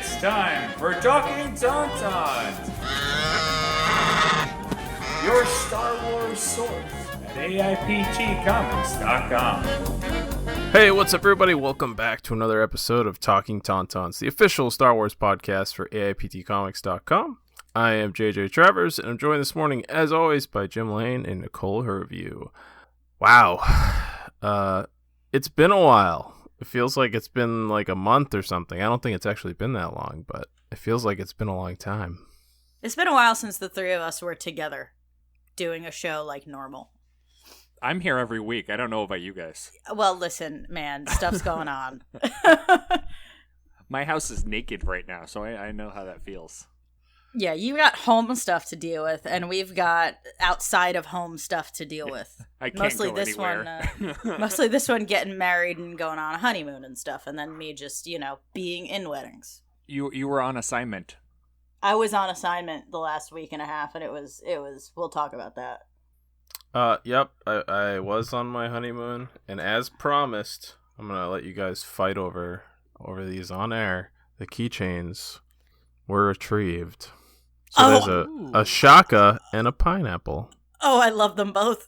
It's time for Talkin Tauntauns, your Star Wars source at AIPTcomics.com. Hey, what's up, everybody? Welcome back to another episode of Talkin Tauntauns, the official Star Wars podcast for AIPTcomics.com. I am JJ Travers, and I'm joined this morning, as always, by Jim Lane and Nicole Herview. Wow. It's been a while. It feels like it's been like a month or something. I don't think it's actually been that long, but it feels like it's been a long time. It's been a while since the three of us were together doing a show like normal. I'm here every week. I don't know about you guys. Well, listen, man, stuff's going on. My house is naked right now, so I know how that feels. Yeah, you got home stuff to deal with, and we've got outside of home stuff to deal with. I can't mostly go this anywhere. Mostly this one getting married and going on a honeymoon and stuff, and then me just, being in weddings. You were on assignment. I was on assignment the last week and a half, and it was. We'll talk about that. Yep, I was on my honeymoon, and as promised, I'm gonna let you guys fight over these on air. The keychains were retrieved. So there's a shaka and a pineapple. Oh, I love them both.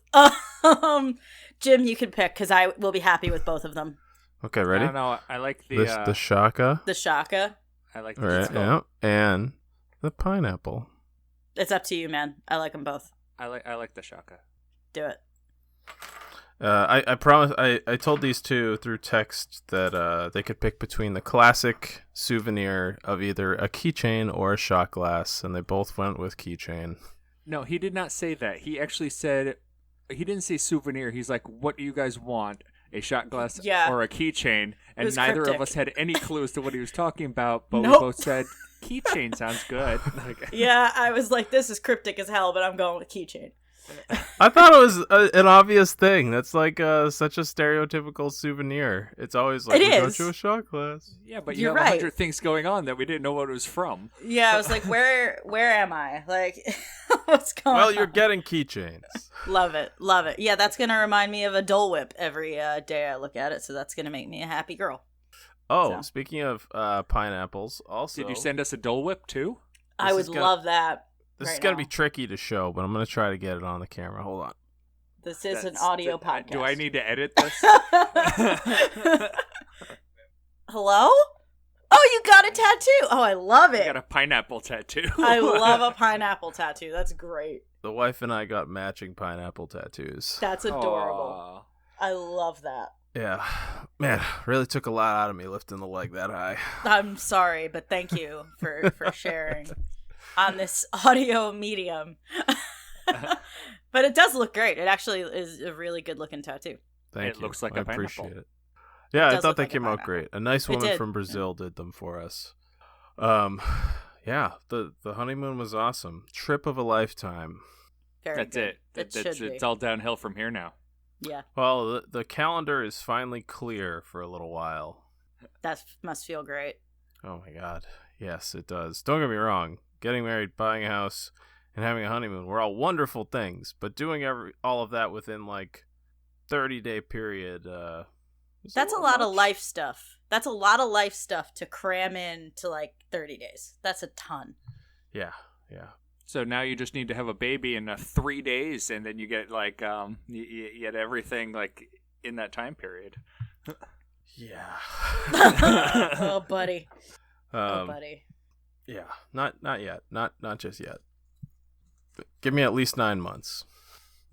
Jim, you can pick, because I will be happy with both of them. Okay, ready? I don't know. I like the shaka. The shaka. I like All right, yeah, and the pineapple. It's up to you, man. I like them both. I like the shaka. Do it. I promise. I told these two through text that they could pick between the classic souvenir of either a keychain or a shot glass, and they both went with keychain. No, he did not say that. He actually said he didn't say souvenir. He's like, "What do you guys want? A shot glass or a keychain?" And neither cryptic. of us had any clue as to what he was talking about. But Nope. we both said keychain sounds good. Yeah, I was like, this is cryptic as hell, but I'm going with keychain. I thought it was an obvious thing. That's like such a stereotypical souvenir. It's always like, It we is. got you a shot glass. Yeah, but You're you have right. 100 things going on that we didn't know what it was from. Yeah, I was like, where am I? Like, what's going on? Well, you're getting keychains. Love it. Yeah, that's going to remind me of a Dole Whip every day I look at it, so that's going to make me a happy girl. Oh, So. speaking of pineapples, also... Did you send us a Dole Whip too? I would love that. This right is going to now. be tricky to show, but I'm going to try to get it on the camera. Hold on. This is an audio podcast. Do I need to edit this? Hello? Oh, you got a tattoo. Oh, I love I it. got a pineapple tattoo. I love a pineapple tattoo. That's great. The wife and I got matching pineapple tattoos. That's adorable. Aw. I love that. Yeah. Man, really took a lot out of me lifting the leg that high. I'm sorry, but thank you for sharing on this audio medium. But it does look great. It actually is a really good looking tattoo. Thank It you. looks like I a pineapple. appreciate it. Yeah, I does thought look they like a came out pineapple. great. A nice It woman did. from Brazil did them for us. Yeah, the honeymoon was awesome. Trip of a lifetime. Very That's good. it. It should be. It's all downhill from here now. Yeah, Well, the calendar is finally clear for a little while. that must feel great. Oh my god. Yes, it does. Don't get me wrong. Getting married, buying a house, and having a honeymoon were all wonderful things, but doing all of that within like 30-day period was That's a little lot of much. life stuff. That's a lot of life stuff to cram in to like 30 days. That's a ton. Yeah. So now you just need to have a baby in 3 days, and then you get like you get everything like in that time period. Yeah. Oh, buddy. Um, buddy. Yeah. Not yet. Not just yet. But give me at least 9 months.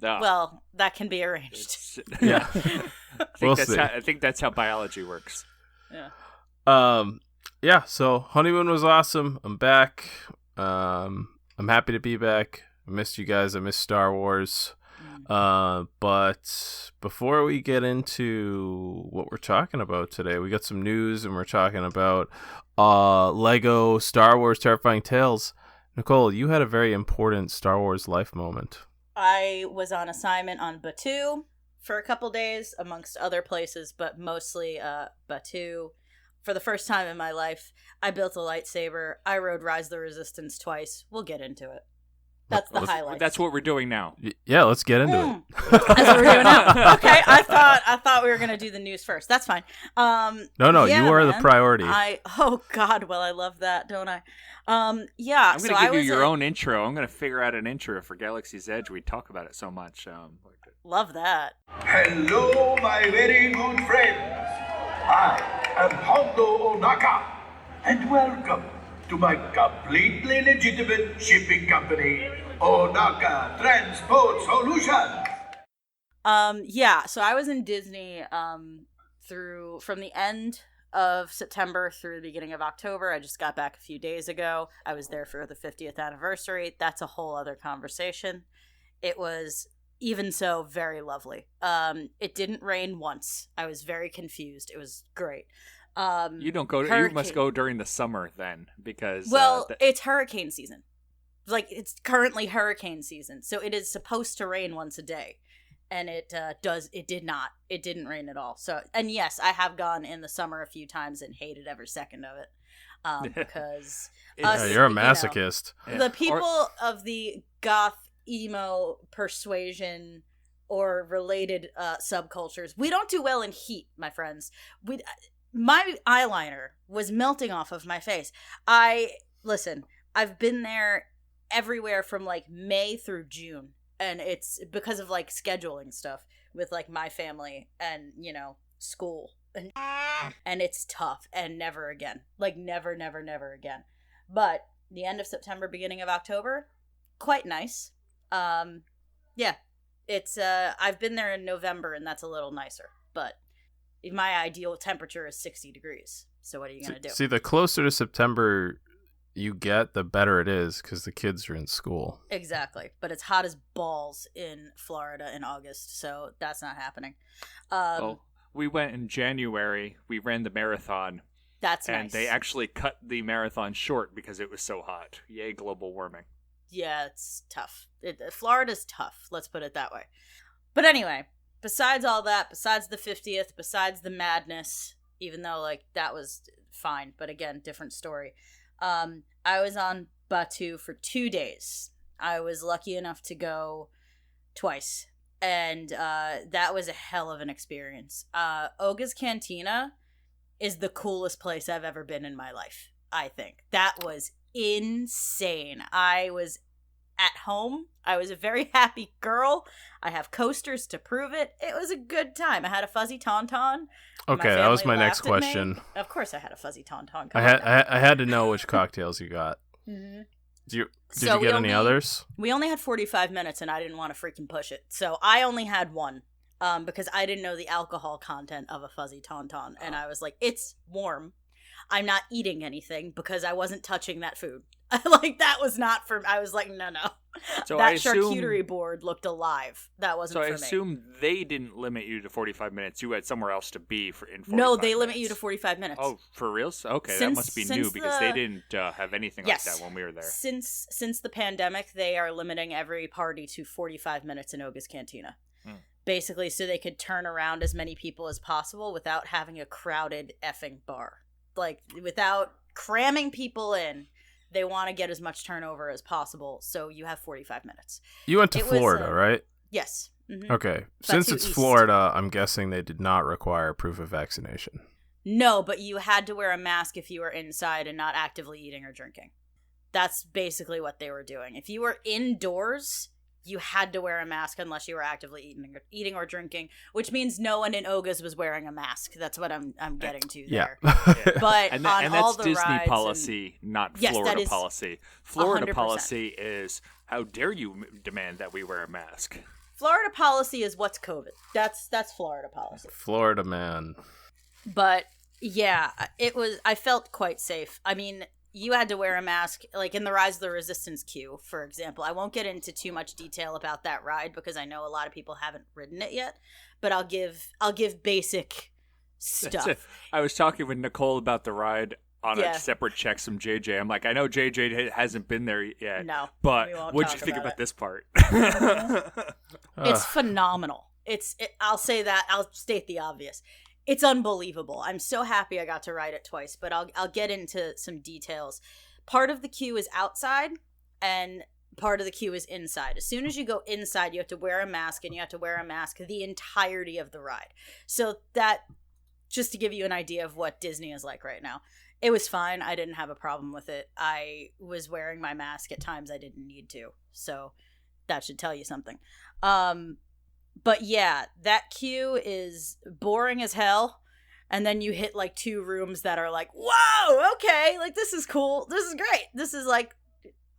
Well, that can be arranged. Yeah. We'll see. I think that's how biology works. Yeah. Yeah, so honeymoon was awesome. I'm back. I'm happy to be back. I missed you guys. I missed Star Wars. But before we get into what we're talking about today, we got some news, and we're talking about Lego Star Wars Terrifying Tales. Nicole, you had a very important Star Wars life moment. I was on assignment on Batuu for a couple days, amongst other places, but mostly Batuu. For the first time in my life, I built a lightsaber. I rode Rise of the Resistance twice. We'll get into it. That's the highlight. That's what we're doing now. Yeah, let's get into it. That's what we're doing now. Okay, I thought we were gonna do the news first. That's fine. No, yeah, you are man. the priority. Oh God, well I love that, don't I? I'm gonna give you your own intro. I'm gonna figure out an intro for Galaxy's Edge. We talk about it so much. Love that. Hello, my very good friends. I am Hondo Onaka, and welcome to my completely legitimate shipping company, Onaka Transport Solutions. Yeah, so I was in Disney from the end of September through the beginning of October. I just got back a few days ago. I was there for the 50th anniversary. That's a whole other conversation. It was even so very lovely. It didn't rain once. I was very confused. It was great. You must go during the summer then, because it's hurricane season. Like, it's currently hurricane season, so it is supposed to rain once a day, and it didn't rain at all. So, and yes, I have gone in the summer a few times and hated every second of it, because you're a masochist. The people of the goth emo persuasion or related subcultures, we don't do well in heat, my friends. My eyeliner was melting off of my face. I've been there everywhere from like May through June, and it's because of like scheduling stuff with like my family and, you know, school, and it's tough, and never again. Like never again. But the end of September, beginning of October, quite nice. Yeah, it's I've been there in November, and that's a little nicer, but my ideal temperature is 60 degrees. So what are you going to do? See, the closer to September you get, the better it is, because the kids are in school. Exactly. But it's hot as balls in Florida in August, so that's not happening. We went in January. We ran the marathon. That's nice. And they actually cut the marathon short because it was so hot. Yay, global warming. Yeah, it's tough. Florida's tough, let's put it that way. But anyway, besides all that, besides the 50th, besides the madness, even though, like, that was fine, but again, different story. I was on Batu for 2 days. I was lucky enough to go twice, and that was a hell of an experience. Oga's Cantina is the coolest place I've ever been in my life, I think. That was insane. I was at home. I was a very happy girl. I have coasters to prove it. It was a good time. I had a fuzzy tauntaun. Okay, that was my next question. Of course I had a fuzzy tauntaun. I had to know which cocktails you got. Mm-hmm. Did you get any others? We only had 45 minutes, and I didn't want to freaking push it. So I only had one, because I didn't know the alcohol content of a fuzzy tauntaun. And I was like, it's warm. I'm not eating anything because I wasn't touching that food. Like, that was not for... I was like, no. So that charcuterie board looked alive. That wasn't for me. So I assume they didn't limit you to 45 minutes. You had somewhere else to be in 45 No, they limit you to 45 minutes. Oh, for real? Okay, that must be new because they didn't have anything like that when we were there. Since the pandemic, they are limiting every party to 45 minutes in Oga's Cantina. Basically, so they could turn around as many people as possible without having a crowded effing bar. Like, without cramming people in. They want to get as much turnover as possible, so you have 45 minutes. You went to Florida, right? Yes. Mm-hmm. Okay. Since it's Florida, I'm guessing they did not require proof of vaccination. No, but you had to wear a mask if you were inside and not actively eating or drinking. That's basically what they were doing. If you were indoors, you had to wear a mask unless you were actively eating or drinking, which means no one in Oga's was wearing a mask. That's what I'm getting to there. But and on that's all the Disney rides policy, not Florida policy. Florida 100%. Policy is, how dare you demand that we wear a mask? Florida policy is what's COVID. That's Florida policy. Florida man. But yeah, I felt quite safe. I mean, you had to wear a mask, like in the Rise of the Resistance queue, for example. I won't get into too much detail about that ride because I know a lot of people haven't ridden it yet, but I'll give basic stuff. I was talking with Nicole about the ride on a separate check from JJ. I'm like, I know JJ hasn't been there yet. No, but what'd you think about this part? It's phenomenal. I'll say that. I'll state the obvious. It's unbelievable. I'm so happy I got to ride it twice, but I'll get into some details. Part of the queue is outside, and part of the queue is inside. As soon as you go inside, you have to wear a mask, and you have to wear a mask the entirety of the ride. So that, just to give you an idea of what Disney is like right now. It was fine. I didn't have a problem with it. I was wearing my mask at times I didn't need to. So that should tell you something. But yeah, that queue is boring as hell. And then you hit like 2 rooms that are like, whoa, okay, like this is cool. This is great. This is like,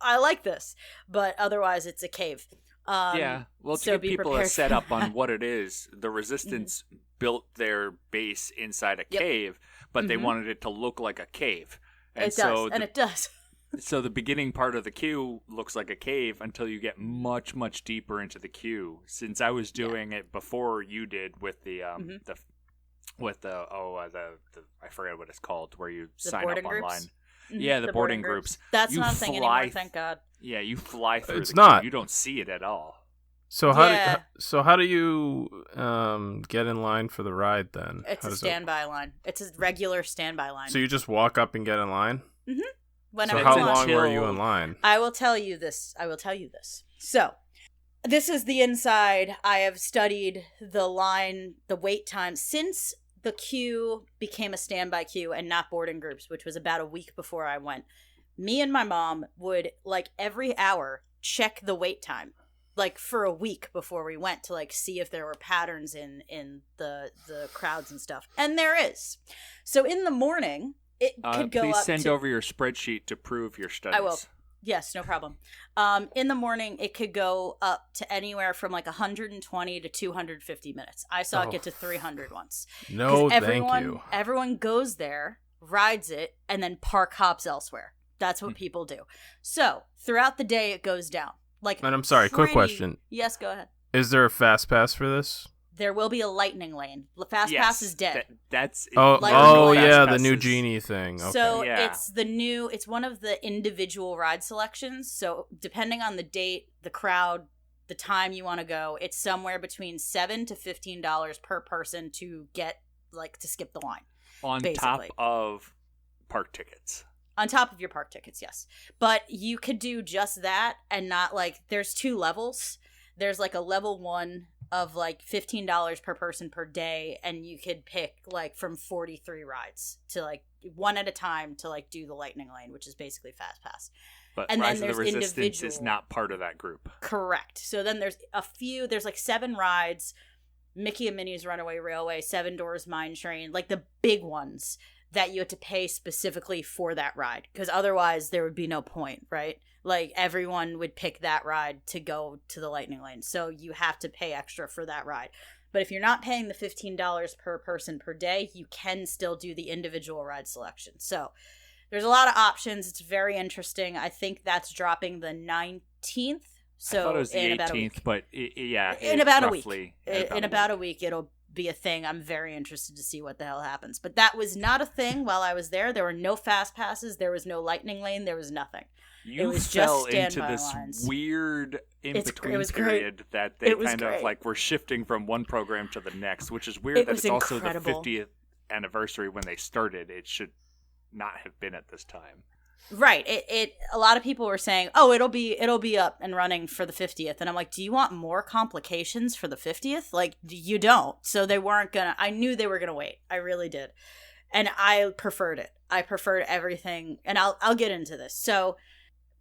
I like this. But otherwise, it's a cave. Yeah, well, to give people a setup on what it is, the Resistance built their base inside a cave, but they wanted it to look like a cave. And it does. So the beginning part of the queue looks like a cave until you get much, much deeper into the queue. Since I was doing it before you did with the I forget what it's called, where you sign up online. Groups? Yeah, the boarding groups. That's not a thing anymore, thank God. Yeah, you fly through it's the not. queue. You don't see it at all. So how do you get in line for the ride then? It's a standby line. It's a regular standby line. So you just walk up and get in line? Mm-hmm. So how long were you in line? I will tell you this. So, this is the inside. I have studied the line, the wait time since the queue became a standby queue and not boarding groups, which was about a week before I went. Me and my mom would, like, every hour check the wait time, like, for a week before we went to, like, see if there were patterns in the crowds and stuff. And there is. So in the morning, it could go up to... Please send over your spreadsheet to prove your studies. I will. Yes, no problem. In the morning, it could go up to anywhere from like 120 to 250 minutes. I saw it get to 300 once. No, thank you. Everyone goes there, rides it, and then park hops elsewhere. That's what people do. So throughout the day, it goes down. Like, and I'm sorry, quick question. Yes, go ahead. Is there a fast pass for this? There will be a lightning lane. Fast pass is dead. The new genie thing. Okay. So it's one of the individual ride selections. So depending on the date, the crowd, the time you want to go, it's somewhere between $7 to $15 per person to get, like, to skip the line. On top of park tickets. On top of your park tickets, yes. But you could do just that and not, like, there's 2 levels. There's like a level 1 of like $15 per person per day, and you could pick like from 43 rides to like one at a time to like do the lightning lane, which is basically fast pass. But and Rise then of the Resistance is not part of that group. Correct. So then there's there's like 7 rides, Mickey and Minnie's Runaway Railway, 7 Doors Mine Train, like the big ones that you have to pay specifically for that ride, because otherwise there would be no point, right? Like, everyone would pick that ride to go to the lightning lane, so you have to pay extra for that ride. But if you're not paying the $15 per person per day, you can still do the individual ride selection. So there's a lot of options. It's very interesting. I think that's dropping the 19th. So I thought it was the 18th, but in about a week. In about a week, it'll be a thing. I'm very interested to see what the hell happens. But that was not a thing while I was there. There were no fast passes. There was no lightning lane. There was nothing. You fell into this weird in-between period that they kind of like were shifting from one program to the next, which is weird that it's also the 50th anniversary when they started. It should not have been at this time. Right. It a lot of people were saying, "Oh, it'll be up and running for the 50th." And I'm like, "Do you want more complications for the 50th? Like, you don't." So they weren't going to I knew they were going to wait. I really did. And I preferred it. I preferred everything, and I'll get into this. So,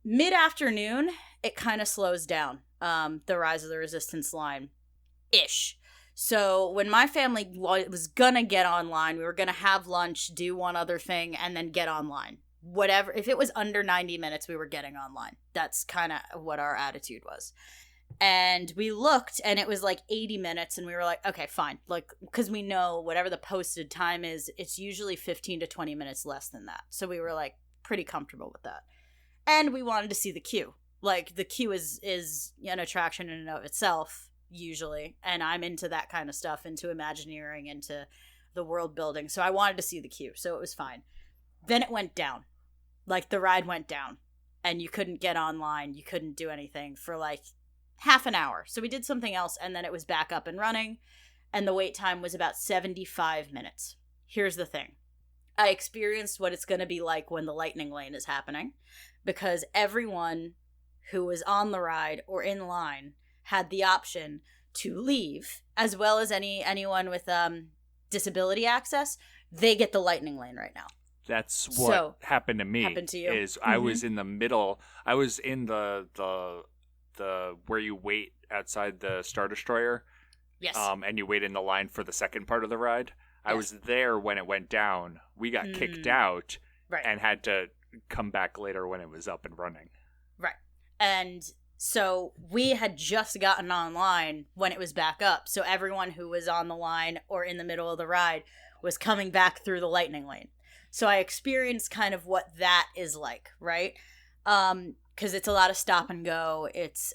mid-afternoon, it kind of slows down. The Rise of the Resistance line ish. So when my family was going to get online, we were going to have lunch, do one other thing, and then get online. Whatever, if it was under 90 minutes, we were getting online. That's kind of what our attitude was. And we looked, and it was like 80 minutes, and we were like, okay, fine. Like, because we know whatever the posted time is, it's usually 15 to 20 minutes less than that. So we were like pretty comfortable with that. And we wanted to see the queue. Like, the queue is an attraction in and of itself, usually. And I'm into that kind of stuff, into Imagineering, into the world building. So I wanted to see the queue, so it was fine. Then it went down. Like, the ride went down. And you couldn't get online. You couldn't do anything for, like, half an hour. So we did something else, and then it was back up and running. And the wait time was about 75 minutes. Here's the thing. I experienced what it's going to be like when the lightning lane is happening. Because everyone who was on the ride or in line had the option to leave, as well as anyone with disability access. They get the lightning lane right now. That's what happened to me. Happened to you? Is I was in the middle. I was in the where you wait outside the Star Destroyer. Yes. And you wait in the line for the second part of the ride. I was there when it went down. We got kicked out and had to come back later when it was up and running. Right. And so we had just gotten online when it was back up. So everyone who was on the line or in the middle of the ride was coming back through the lightning lane. So I experienced kind of what that is like, right? Because it's a lot of stop and go. It's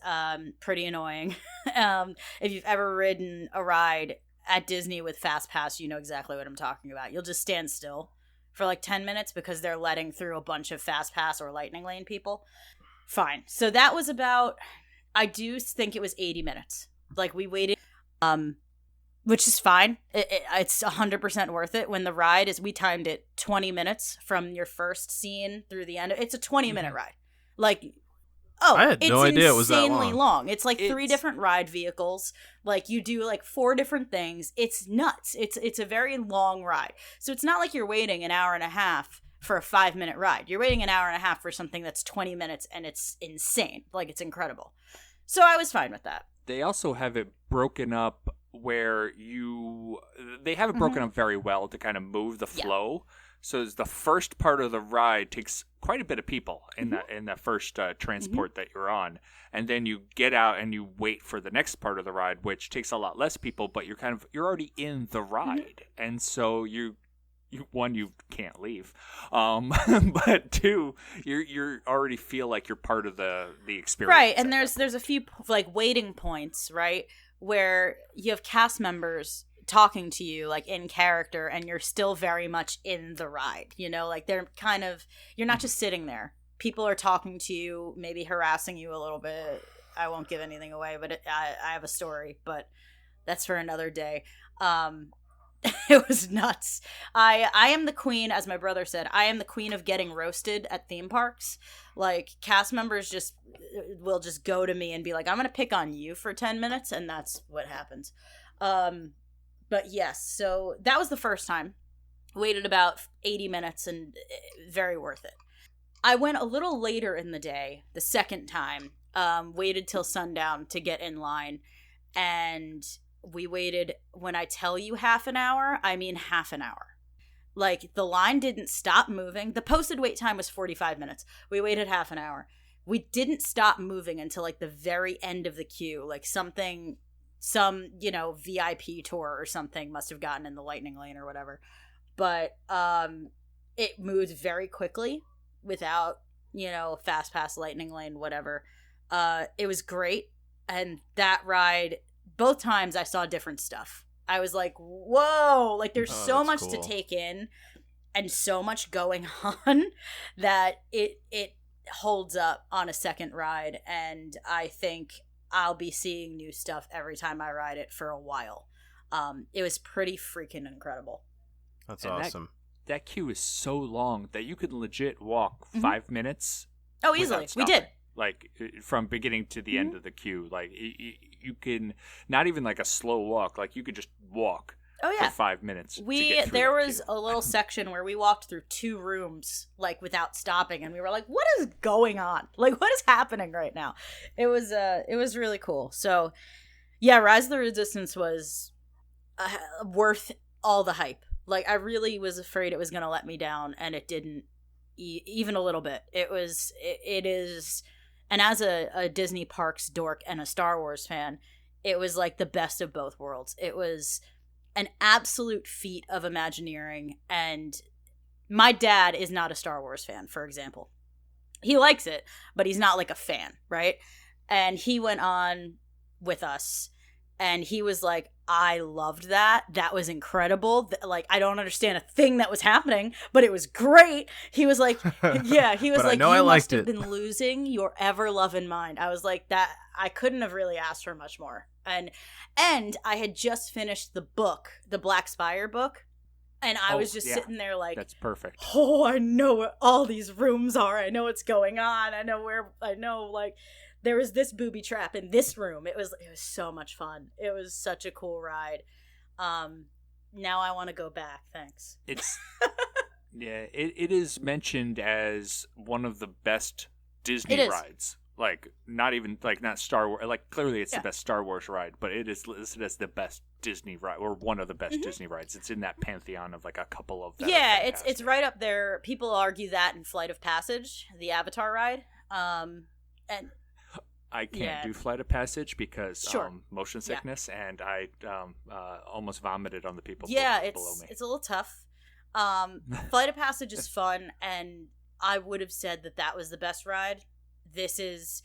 pretty annoying. If you've ever ridden a ride at Disney with Fast Pass, you know exactly what I'm talking about. You'll just stand still for like 10 minutes because they're letting through a bunch of Fast Pass or Lightning Lane people. Fine. So that was about, I do think it was 80 minutes. Like we waited, which is fine. It's 100% worth it. When the ride is, we timed it 20 minutes from your first scene through the end. It's a 20-minute ride. Like, I had no idea it was that insanely long. It's like 3 different ride vehicles. Like you do like 4 different things. It's nuts. It's a very long ride. So it's not like you're waiting an hour and a half for a 5-minute ride. You're waiting an hour and a half for something that's 20 minutes, and it's insane. Like, it's incredible. So I was fine with that. They also have it broken up where they have it broken up very well to kind of move the flow. Yeah. So the first part of the ride takes quite a bit of people in that first transport that you're on, and then you get out and you wait for the next part of the ride, which takes a lot less people, but you're already in the ride, and so you can't leave, but 2, you're already feel like you're part of the experience, right? And there's a few like waiting points, right, where you have cast members talking to you like in character, and you're still very much in the ride, you know, like they're kind of, you're not just sitting there. People are talking to you, maybe harassing you a little bit. I won't give anything away, but I have a story, but that's for another day. It was nuts. I am the queen, as my brother said, I am the queen of getting roasted at theme parks. Like, cast members will just go to me and be like, I'm going to pick on you for 10 minutes, and that's what happens. But yes, so that was the first time. Waited about 80 minutes, and very worth it. I went a little later in the day, the second time, waited till sundown to get in line, and we waited, when I tell you half an hour, I mean half an hour. Like, the line didn't stop moving. The posted wait time was 45 minutes. We waited half an hour. We didn't stop moving until, like, the very end of the queue. Like, some, VIP tour or something must have gotten in the lightning lane or whatever. But it moved very quickly without, fast pass, lightning lane, whatever. It was great. And that ride, both times I saw different stuff. I was like, whoa, like there's so much cool to take in and so much going on that it holds up on a second ride. And I think I'll be seeing new stuff every time I ride it for a while. It was pretty freaking incredible. That's awesome. That queue is so long that you could legit walk 5 minutes. Oh, easily. We did. Like, from beginning to the end of the queue. Like, you can, not even like a slow walk, like you could just walk for 5 minutes. There was a little section where we walked through 2 rooms, like, without stopping, and we were like, what is going on? Like, what is happening right now? It was really cool. So, yeah, Rise of the Resistance was worth all the hype. Like, I really was afraid it was going to let me down, and it didn't even a little bit. It is... And as a Disney Parks dork and a Star Wars fan, it was like the best of both worlds. It was an absolute feat of Imagineering. And my dad is not a Star Wars fan, for example. He likes it, but he's not like a fan, right? And he went on with us, and he was like, I loved that. That was incredible. Like, I don't understand a thing that was happening, but it was great. He was like, yeah, he was like, you must have been losing your ever-loving mind. I was like, that, I couldn't have really asked for much more. And I had just finished the book, the Black Spire book, And I was just sitting there like, that's perfect. Oh, I know what all these rooms are. I know what's going on. I know like there was this booby trap in this room. It was so much fun. It was such a cool ride. Now I want to go back. Thanks. It's it is mentioned as one of the best Disney rides. Like not Star Wars. Like clearly it's the best Star Wars ride, but it is listed as the best Disney ride or one of the best Disney rides. It's in that pantheon of like a couple of them. Yeah, it's right up there. People argue that in Flight of Passage, the Avatar ride. And I can't do Flight of Passage because motion sickness, and I almost vomited on the people below me. It's a little tough. Flight of Passage is fun, and I would have said that was the best ride. This is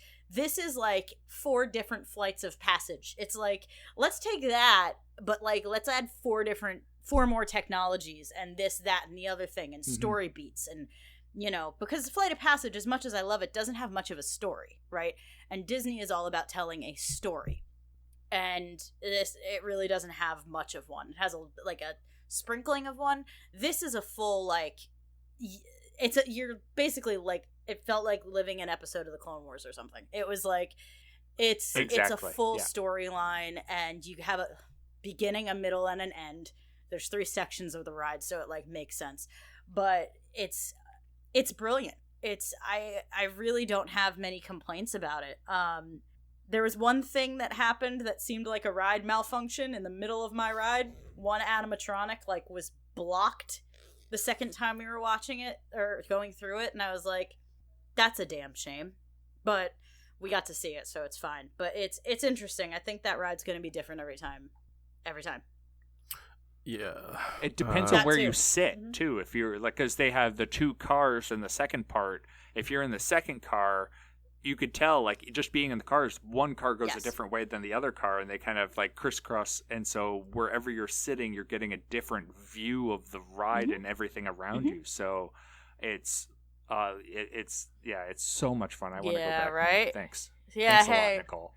like 4 different flights of passage. It's like, let's take that, but like let's add 4 more technologies and this, that, and the other thing, and story beats, and because Flight of Passage, as much as I love it, doesn't have much of a story, right? And Disney is all about telling a story, and it really doesn't have much of one. It has a sprinkling of one. This is a full you're basically like, it felt like living an episode of the Clone Wars or something. It was like, it's a full storyline, and you have a beginning, a middle, and an end. There's 3 sections of the ride, so it like makes sense. But it's brilliant. I really don't have many complaints about it. There was one thing that happened that seemed like a ride malfunction in the middle of my ride. One animatronic was blocked the second time we were watching it or going through it, and I was like, that's a damn shame. But we got to see it, so it's fine. But it's interesting. I think that ride's going to be different every time. Yeah. It depends on where you sit, too. If you're because they have the 2 cars in the second part. If you're in the second car, you could tell, just being in the cars, one car goes a different way than the other car, and they kind of crisscross. And so wherever you're sitting, you're getting a different view of the ride and everything around you. So it's so much fun. I want to go back. Right? Thanks. Yeah. Thanks a lot, Nicole.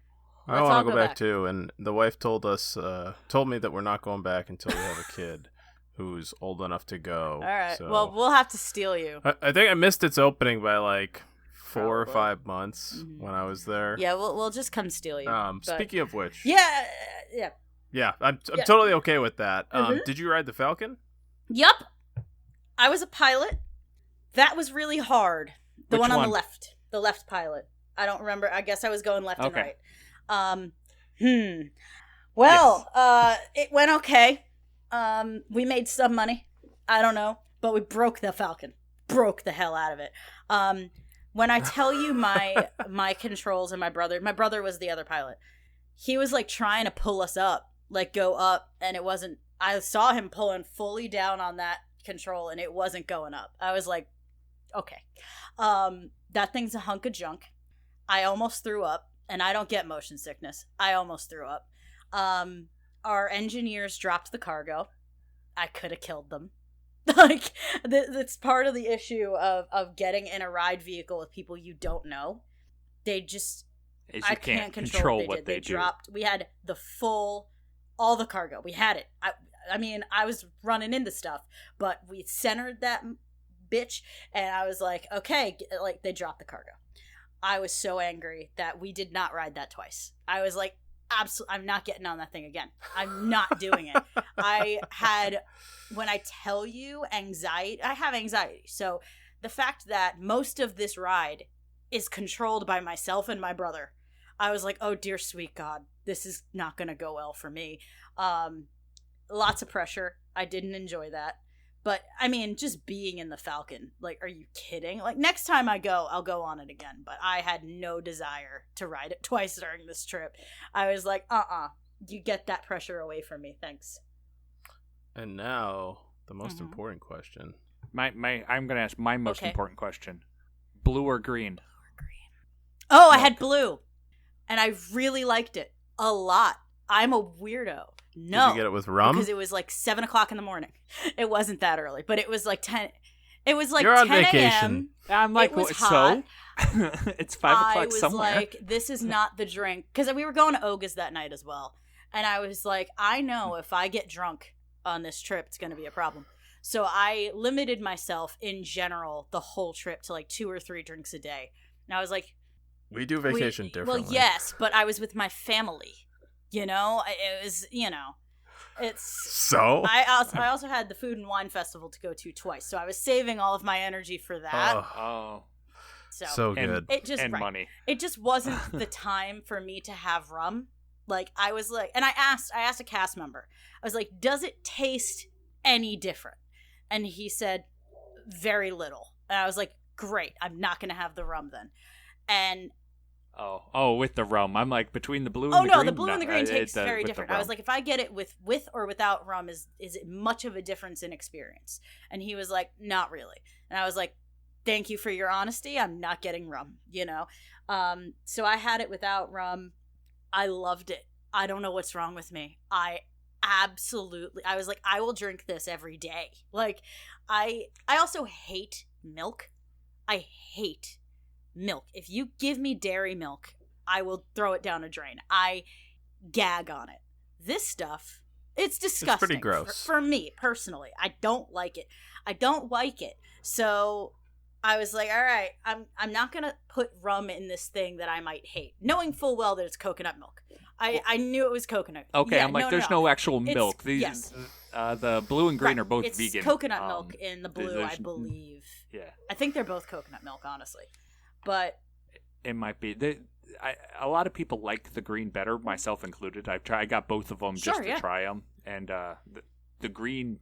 I want to go back too, and the wife told me that we're not going back until we have a kid who's old enough to go. All right. So. Well, we'll have to steal you. I think I missed its opening by 4 or 5 months when I was there. Yeah, we'll just come steal you. Speaking of which. Yeah. Yeah, I'm totally okay with that. Did you ride the Falcon? Yup. I was a pilot. That was really hard. The one on the left. The left pilot. I don't remember. I guess I was going left and right. Well, it went okay. We made some money. I don't know. But we broke the Falcon. Broke the hell out of it. When I tell you my controls and my brother was the other pilot. He was trying to pull us up, go up, and it wasn't. I saw him pulling fully down on that control, and it wasn't going up. I was like, okay. That thing's a hunk of junk. I almost threw up, and I don't get motion sickness. I almost threw up. Our engineers dropped the cargo. I could have killed them. That's part of the issue of getting in a ride vehicle with people you don't know. They just, I can't control what they did. They dropped. We had all the cargo. We had it. I mean, I was running into stuff, but we centered that bitch, and I was like, okay, they dropped the cargo. I was so angry that we did not ride that twice. I was like, absolutely, I'm not getting on that thing again. I'm not doing it. When I tell you anxiety, I have anxiety. So the fact that most of this ride is controlled by myself and my brother, I was like, oh dear sweet God, this is not going to go well for me. Lots of pressure. I didn't enjoy that. But, I mean, just being in the Falcon, are you kidding? Next time I go, I'll go on it again. But I had no desire to ride it twice during this trip. I was like, you get that pressure away from me. Thanks. And now, the most important question. I'm going to ask my most important question. Blue or green? Oh, I had blue. And I really liked it. A lot. I'm a weirdo. No. Did you get it with rum? Because it was 7 o'clock in the morning. It wasn't that early, but it was 10. It was You're 10 on vacation. I'm like, it was hot. So? It's 5 o'clock somewhere. I was like, this is not the drink. Because we were going to Oga's that night as well. And I was like, I know if I get drunk on this trip, it's going to be a problem. So I limited myself in general the whole trip to like 2 or 3 drinks a day. And I was like, we do vacation differently. Well, yes, but I was with my family. You know, it was, you know, it's so. I also had the Food and Wine Festival to go to twice, so I was saving all of my energy for that. Oh. So good. It just and money. It just wasn't the time for me to have rum. Like I was like, and I asked a cast member. I was like, "Does it taste any different?" And he said, "Very little." And I was like, "Great, I'm not going to have the rum then." And with the rum, I'm like between the blue and the green. Oh no, the blue and the green tastes very different. I was like, if I get it with or without rum, is it much of a difference in experience? And he was like, not really. And I was like, thank you for your honesty. I'm not getting rum, you know. So I had it without rum. I loved it. I don't know what's wrong with me. I was like, I will drink this every day. Like, I also hate milk. I hate milk. If you give me dairy milk, I will throw it down a drain. I gag on it. This stuff, it's disgusting. It's pretty gross. For me, personally. I don't like it. So I was like, all right, I'm not going to put rum in this thing that I might hate, knowing full well that it's coconut milk. I knew it was coconut. Okay, yeah, I'm like, there's no actual milk. Yes. The blue and green are both it's vegan. It's coconut milk in the blue, I believe. Yeah. I think they're both coconut milk, honestly. But it might be. A lot of people like the green better, myself included. I got both of them just to try them, and the green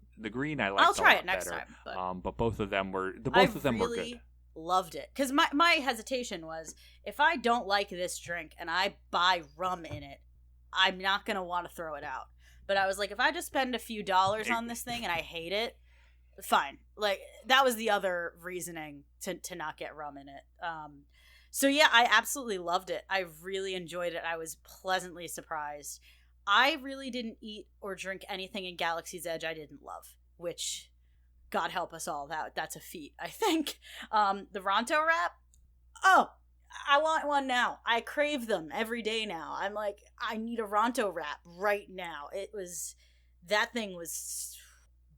I like. I'll try it next time. But both of them were were good. Loved it because my hesitation was, if I don't like this drink and I buy rum in it, I'm not gonna want to throw it out. But I was like, if I just spend a few dollars on this thing and I hate it, fine. Like, that was the other reasoning to not get rum in it. So yeah, I absolutely loved it. I really enjoyed it. I was pleasantly surprised. I really didn't eat or drink anything in Galaxy's Edge I didn't love, which, God help us all, that's a feat, I think. The Ronto wrap? Oh, I want one now. I crave them every day now. I'm like, I need a Ronto wrap right now. That thing was,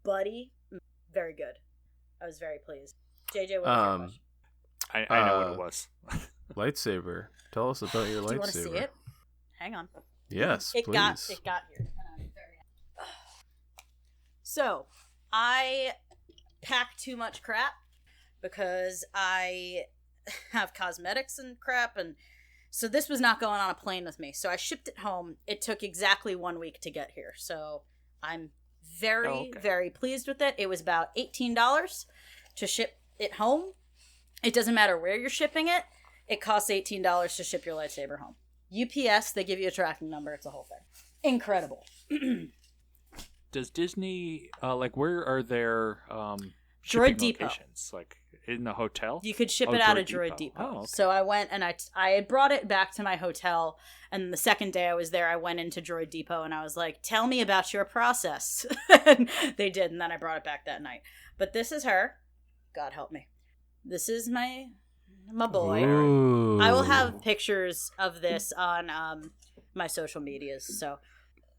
buddy, very good. I was very pleased. JJ, what was your question? I know what it was. Lightsaber. Tell us about your lightsaber. Do you want to see it? Hang on. Yes, please. It got here. So, I pack too much crap because I have cosmetics and crap, and so this was not going on a plane with me. So I shipped it home. It took exactly 1 week to get here. So I'm very pleased with it. It was about $18 to ship it home. It doesn't matter where you're shipping it. It costs $18 to ship your lightsaber home. UPS, they give you a tracking number. It's a whole thing. Incredible. Does Disney, where are their Droid Depot. Locations? Like, in the hotel? You could ship it out of Droid Depot. Oh, okay. So I went and I had brought it back to my hotel, and the second day I was there, I went into Droid Depot and I was like, tell me about your process. And they did, and then I brought it back that night. But this is her. God help me. This is my boy. Ooh. I will have pictures of this on my social medias. So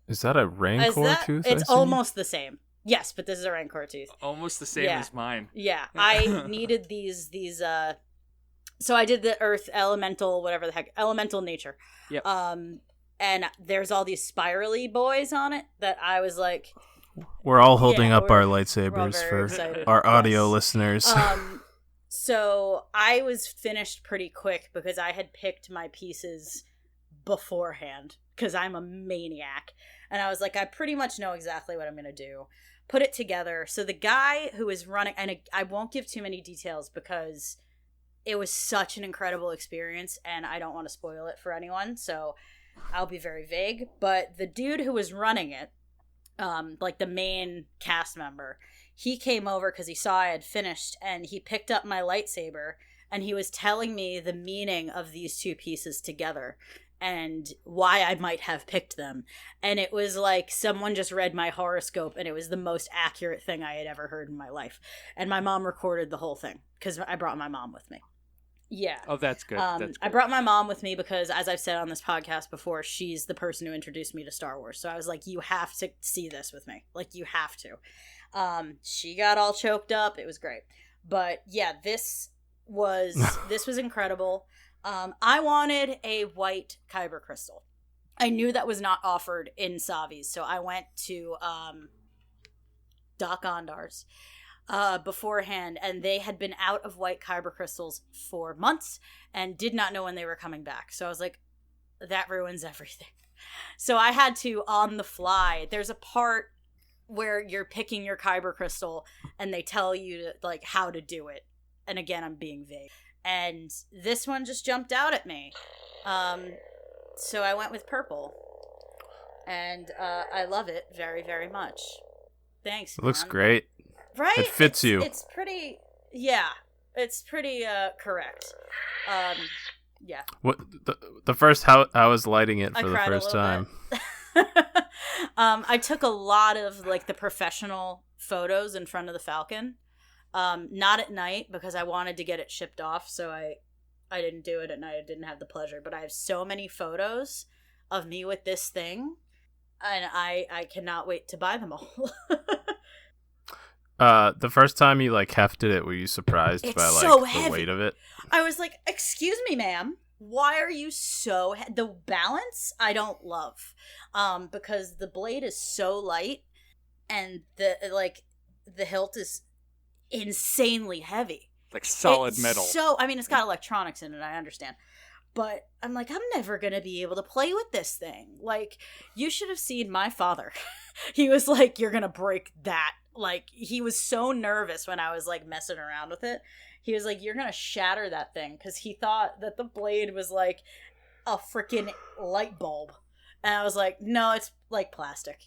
is that a Rancor tooth? It's almost the same. Yes, but this is a Rancor tooth. Almost the same as mine. Yeah, I needed these so I did the Earth Elemental, whatever the heck, Elemental Nature. Yep. And there's all these spirally boys on it that I was like, we're all holding up our lightsabers for excited. Our audio listeners. So I was finished pretty quick because I had picked my pieces beforehand because I'm a maniac. And I was like, I pretty much know exactly what I'm going to do. Put it together. So the guy who is running, and I won't give too many details because it was such an incredible experience and I don't want to spoil it for anyone. So I'll be very vague. But the dude who was running it, like the main cast member, he came over because he saw I had finished and he picked up my lightsaber and he was telling me the meaning of these two pieces together and why I might have picked them. And it was like someone just read my horoscope and it was the most accurate thing I had ever heard in my life. And my mom recorded the whole thing because I brought my mom with me. Yeah. Oh, that's good. That's good. I brought my mom with me because, as I've said on this podcast before, she's the person who introduced me to Star Wars. So I was like, you have to see this with me. Like, you have to. She got all choked up. It was great. But yeah, this was incredible. I wanted a white kyber crystal. I knew that was not offered in Savi's, so I went to Talkin Tauntauns beforehand, and they had been out of white kyber crystals for months and did not know when they were coming back. So I was like, that ruins everything. So I had to, on the fly, there's a part where you're picking your kyber crystal and they tell you to, like, how to do it. And again, I'm being vague. And this one just jumped out at me. So I went with purple. And I love it very, very much. Thanks, man. Looks great. Right? It fits you. It's pretty, yeah. It's pretty correct. Yeah. What the first how I was lighting it for the first time. I took a lot of like the professional photos in front of the Falcon. Not at night because I wanted to get it shipped off, so I didn't do it at night. I didn't have the pleasure, but I have so many photos of me with this thing, and I cannot wait to buy them all. The first time you like hefted it, were you surprised by like so the heavy. weight of it? I was like, "Excuse me, ma'am. Why are you so the balance I don't love because the blade is so light and the hilt is insanely heavy, like solid metal. So I mean, it's got electronics in it, I understand, but I'm like, I'm never gonna be able to play with this thing. Like, you should have seen my father. He was like, you're gonna break that. Like, he was so nervous when I was like messing around with it. He was like, you're gonna shatter that thing, because he thought that the blade was like a freaking light bulb. And I was like, no, it's like plastic.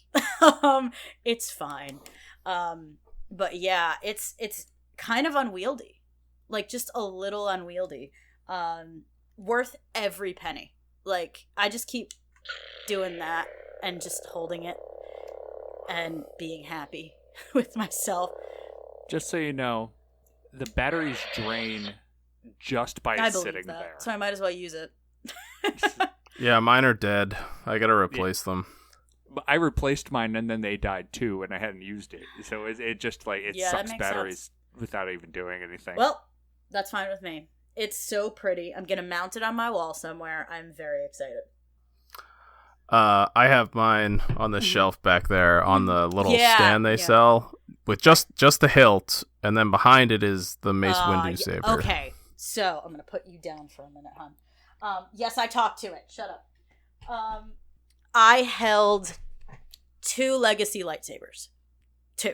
It's fine. But yeah, it's kind of unwieldy. Like, just a little unwieldy. Worth every penny. Like, I just keep doing that and just holding it and being happy with myself. Just so you know, the batteries drain just by sitting that. there. So I might as well use it. Yeah, mine are dead. I gotta replace them. I replaced mine and then they died too, and I hadn't used it. So it just like sucks batteries sense. Without even doing anything. Well, that's fine with me. It's so pretty. I'm gonna mount it on my wall somewhere. I'm very excited. I have mine on the shelf back there on the little stand they sell with just the hilt, and then behind it is the Mace Windu saber. Okay, so I'm gonna put you down for a minute, hon. Yes, I talked to it. Shut up. I held 2 legacy lightsabers. 2.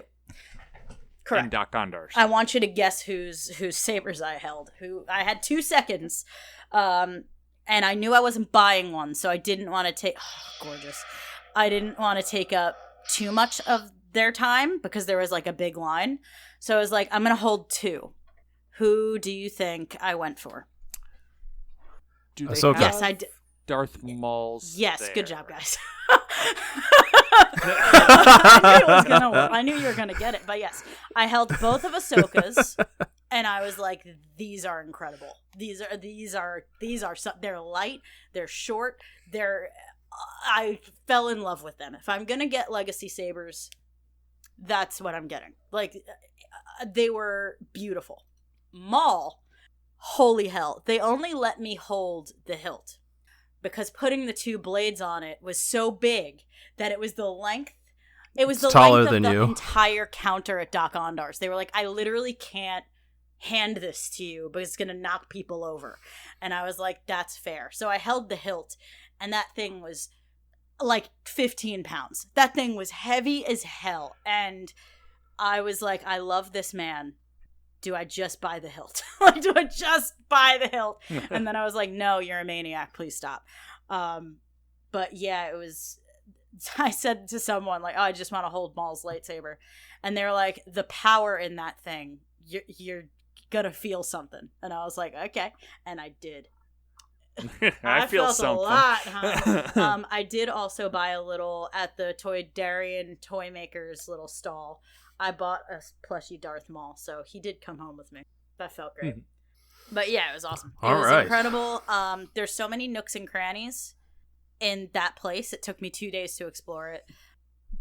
Correct. And Talkin Tauntauns. I want you to guess whose sabers I held. I had 2 seconds. And I knew I wasn't buying one, so I didn't want to take... Oh, gorgeous. I didn't want to take up too much of their time because there was, like, a big line. So I was like, I'm going to hold 2. Who do you think I went for? Do they Ahsoka. Yes, I did. Darth Maul's Yes, there. good job, guys. I knew you were going to get it, but yes. I held both of Ahsoka's. And I was like, these are incredible. These are they're light, they're short, I fell in love with them. If I'm going to get legacy sabers, that's what I'm getting. Like, they were beautiful. Maul, holy hell. They only let me hold the hilt because putting the 2 blades on it was so big that it was the length. It was the length of the entire counter at Talkin Tauntauns. They were like, I literally can't hand this to you because it's going to knock people over. And I was like, that's fair. So I held the hilt, and that thing was like 15 pounds. That thing was heavy as hell. And I was like, I love this man. Do I just buy the hilt? Like, do I just buy the hilt? And then I was like, no, you're a maniac. Please stop. But yeah, it was... I said to someone, like, oh, I just want to hold Maul's lightsaber. And they were like, the power in that thing, you're gonna feel something. And I was like, okay. And I did. I feel felt something. A lot, huh? I did also buy a little at the Darien Toy Maker's little stall. I bought a plushie Darth Maul, so he did come home with me. That felt great. But yeah, it was awesome. It All was right. incredible. There's so many nooks and crannies in that place. It took me 2 days to explore it.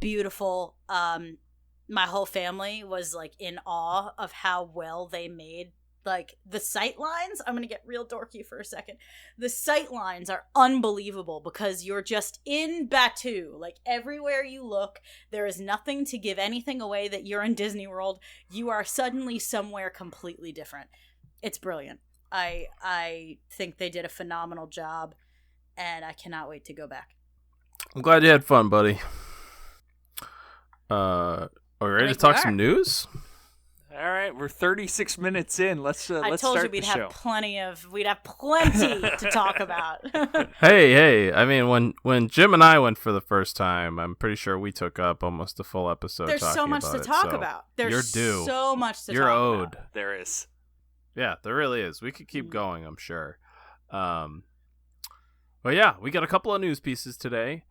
Beautiful. My whole family was like in awe of how well they made like the sight lines. I'm gonna get real dorky for a second. The sight lines are unbelievable because you're just in Batuu. Like everywhere you look, there is nothing to give anything away that you're in Disney World. You are suddenly somewhere completely different. It's brilliant. I think they did a phenomenal job, and I cannot wait to go back. I'm glad you had fun, buddy. Are we ready to talk some news? All right, we're 36 minutes in. Let's start the show. I told you we'd have plenty to talk about. Hey! I mean, when Jim and I went for the first time, I'm pretty sure we took up almost a full episode. There's so much to talk about. You're due. So much to talk about. You're owed. There is. Yeah, there really is. We could keep going, I'm sure. But yeah, we got a couple of news pieces today.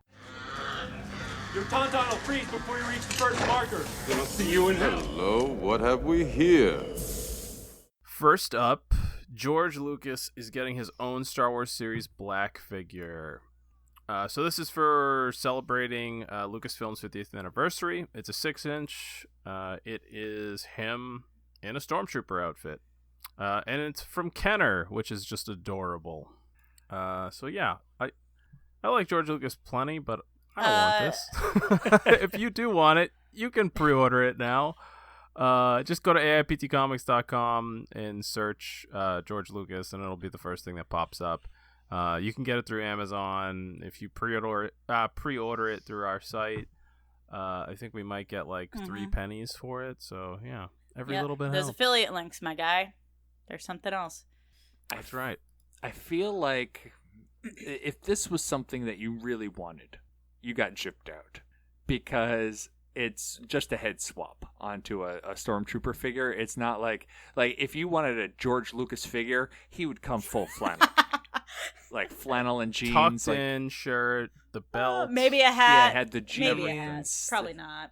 Your tauntaun will freeze before you reach the first marker. Then I'll see you in hell. Hello, what have we here? First up, George Lucas is getting his own Star Wars series Black figure. So this is for celebrating Lucasfilm's 50th anniversary. It's a 6-inch. It is him in a Stormtrooper outfit. And it's from Kenner, which is just adorable. So yeah, I like George Lucas plenty, but I don't want this. If you do want it, you can pre-order it now. Just go to AIPTcomics.com and search George Lucas, and it'll be the first thing that pops up. You can get it through Amazon. If you pre-order it through our site, I think we might get like 3 pennies for it. So yeah, every little bit Those helps. affiliate links, my guy. There's something else. That's right. I feel like if this was something that you really wanted, you got gypped out, because it's just a head swap onto a Stormtrooper figure. It's not like if you wanted a George Lucas figure, he would come full flannel. Like flannel and jeans. Tucked in shirt, the belt. Maybe a hat. Yeah, had the jeans. Maybe a hat. Probably not.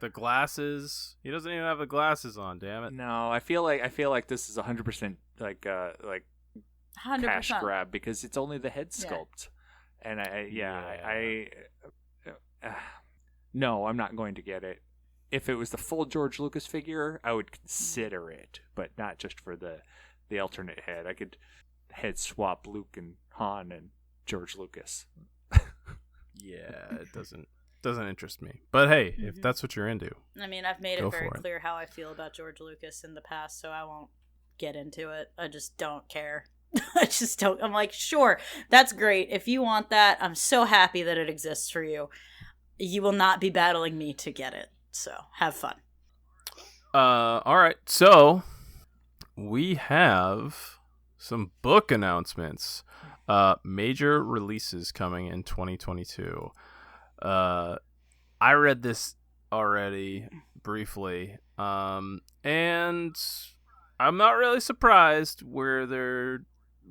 The glasses. He doesn't even have the glasses on, damn it. No, I feel like this is 100% like 100%. cash grab, because it's only the head sculpt. And no, I'm not going to get it. If it was the full George Lucas figure, I would consider it, but not just for the alternate head. I could head swap Luke and Han and George Lucas. Yeah, it doesn't interest me. But hey, if that's what you're into. I mean, I've made it very clear how I feel about George Lucas in the past, so I won't get into it. I just don't care. I just don't. I'm like, sure, that's great. If you want that, I'm so happy that it exists for you. You will not be battling me to get it. So have fun. All right. So we have some book announcements. Major releases coming in 2022. I read this already briefly. And I'm not really surprised where they're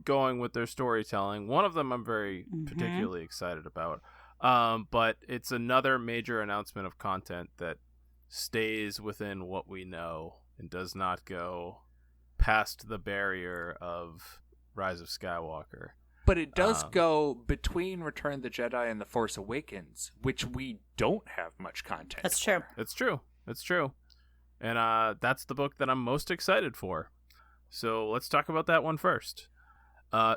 going with their storytelling. One of them I'm very particularly excited about. But it's another major announcement of content that stays within what we know and does not go past the barrier of Rise of Skywalker. But it does go between Return of the Jedi and The Force Awakens, which we don't have much content. That's true. It's true. It's true. And that's the book that I'm most excited for. So let's talk about that one first.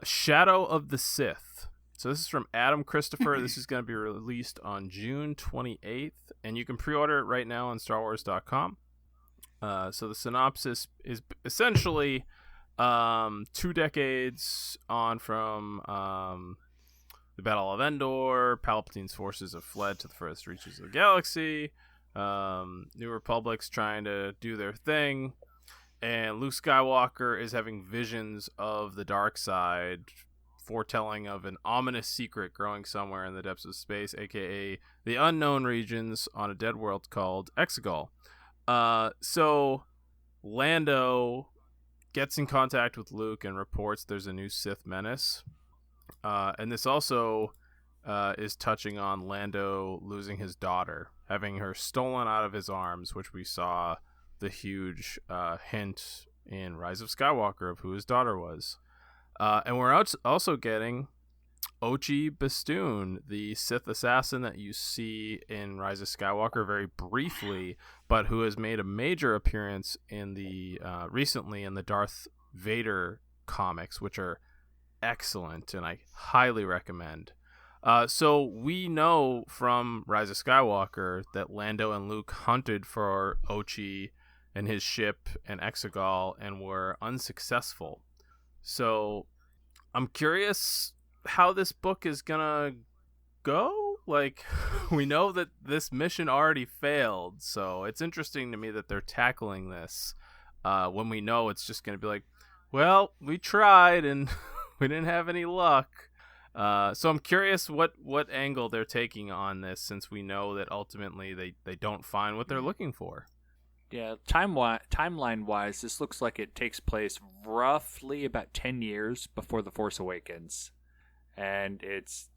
Shadow of the Sith. So this is from Adam Christopher. This is going to be released on June 28th, and you can pre-order it right now on StarWars.com. So the synopsis is essentially 2 decades on from the Battle of Endor. Palpatine's forces have fled to the furthest reaches of the galaxy. New Republic's trying to do their thing, and Luke Skywalker is having visions of the dark side, foretelling of an ominous secret growing somewhere in the depths of space, aka the unknown regions on a dead world called Exegol. So Lando gets in contact with Luke and reports there's a new Sith menace. And this also is touching on Lando losing his daughter, having her stolen out of his arms, which we saw the huge hint in Rise of Skywalker of who his daughter was. And we're also getting Ochi Bestoon, the Sith assassin that you see in Rise of Skywalker very briefly, but who has made a major appearance in the recently in the Darth Vader comics, which are excellent and I highly recommend. So we know from Rise of Skywalker that Lando and Luke hunted for Ochi and his ship and Exegol and were unsuccessful. So I'm curious how this book is gonna go. Like, we know that this mission already failed, so it's interesting to me that they're tackling this when we know it's just gonna be like, well, we tried and we didn't have any luck. So I'm curious what angle they're taking on this, since we know that ultimately they don't find what they're looking for. Yeah, timeline-wise, this looks like it takes place roughly about 10 years before The Force Awakens. And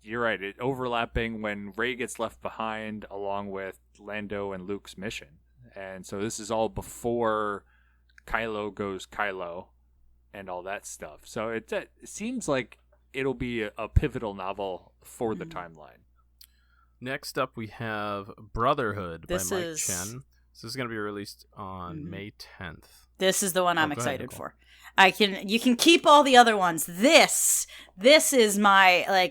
you're right, it overlapping when Rey gets left behind along with Lando and Luke's mission. And so this is all before Kylo goes Kylo and all that stuff. So it seems like it'll be a pivotal novel for the timeline. Next up, we have Brotherhood by Mike Chen. This is going to be released on May 10th. This is the one I'm excited for. You can keep all the other ones. This is my,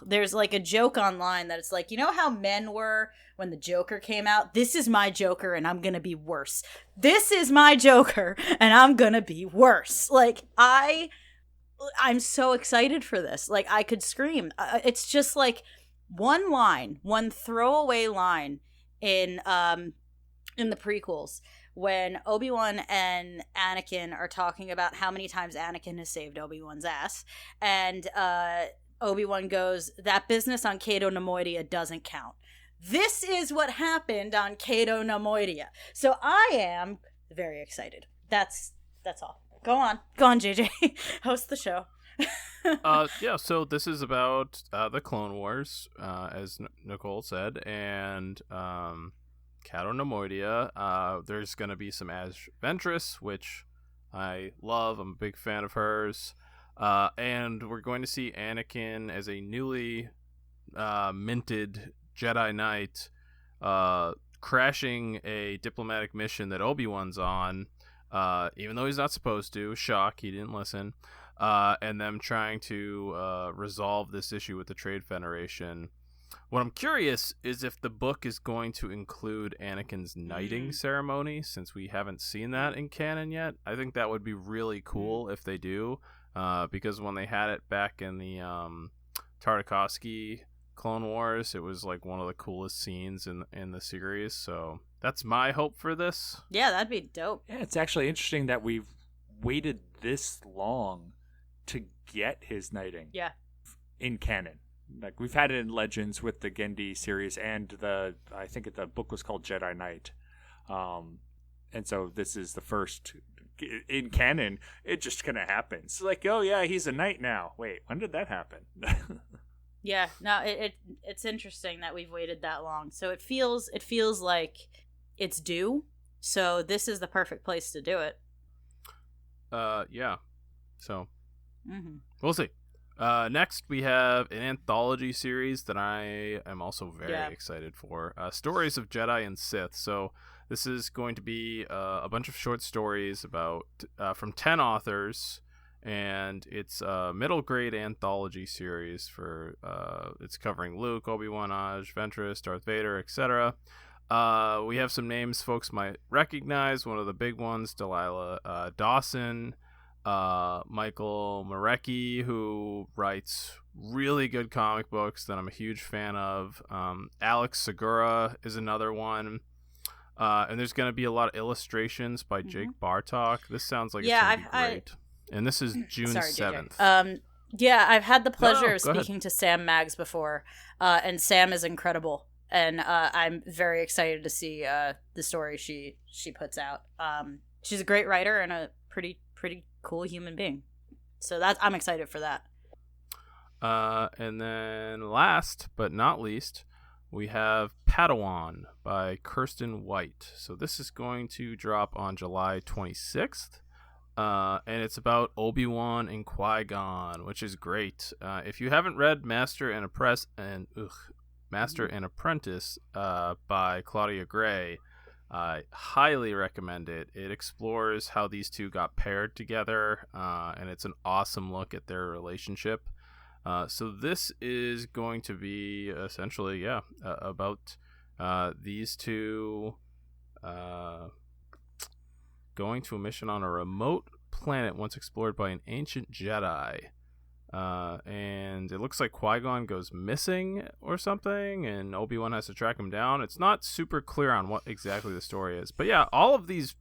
there's like a joke online that it's like, you know how men were when the Joker came out? This is my Joker and I'm going to be worse. This is my Joker and I'm going to be worse. Like, I'm so excited for this. Like, I could scream. It's just like one throwaway line in the prequels, when Obi-Wan and Anakin are talking about how many times Anakin has saved Obi-Wan's ass, and Obi-Wan goes, "That business on Cato Nemoidia doesn't count." This is what happened on Cato Nemoidia. So I am very excited. That's all. Go on, JJ. Host the show. Yeah, so this is about the Clone Wars, as Nicole said, and Cato Nemoidia. There's going to be some Ash Ventress, which I love. I'm a big fan of hers. And we're going to see Anakin as a newly minted Jedi Knight crashing a diplomatic mission that Obi-Wan's on, even though he's not supposed to. Shock, he didn't listen. And them trying to resolve this issue with the Trade Federation. What I'm curious is if the book is going to include Anakin's knighting ceremony, since we haven't seen that in canon yet. I think that would be really cool if they do, because when they had it back in the Tartakovsky Clone Wars, it was like one of the coolest scenes in the series. So that's my hope for this. Yeah, that'd be dope. Yeah, it's actually interesting that we've waited this long to get his knighting. Yeah. In canon. Like, we've had it in Legends with the Gendy series, and I think the book was called Jedi Knight. And so this is the first in canon. It just kind of happens. Like, oh yeah, he's a knight now. Wait, when did that happen? Yeah, no, it's interesting that we've waited that long. So it feels like it's due. So this is the perfect place to do it. Yeah. So we'll see. Next, we have an anthology series that I am also very excited for. Stories of Jedi and Sith. So this is going to be a bunch of short stories about from 10 authors, and it's a middle grade anthology series for it's covering Luke, Obi-Wan, Ash Ventress, Darth Vader, etc. We have some names folks might recognize. One of the big ones, Delilah Dawson. Michael Marecki, who writes really good comic books that I'm a huge fan of. Alex Segura is another one. And there's going to be a lot of illustrations by Jake Bartok. This sounds like it's going to be great. And this is June 7th. Yeah, I've had the pleasure of speaking to Sam Maggs before, and Sam is incredible. And I'm very excited to see the story she puts out. She's a great writer and a pretty cool human being. So I'm excited for that. And then last but not least, we have Padawan by Kirsten White. So this is going to drop on July 26th. and it's about Obi-Wan and Qui-Gon, which is great. If you haven't read Master and Apprentice by Claudia Gray, I highly recommend it. It explores how these two got paired together, and it's an awesome look at their relationship. So this is going to be essentially, about these two going to a mission on a remote planet once explored by an ancient Jedi. And it looks like Qui-Gon goes missing or something, and Obi-Wan has to track him down. It's not super clear on what exactly the story is. But yeah, all of these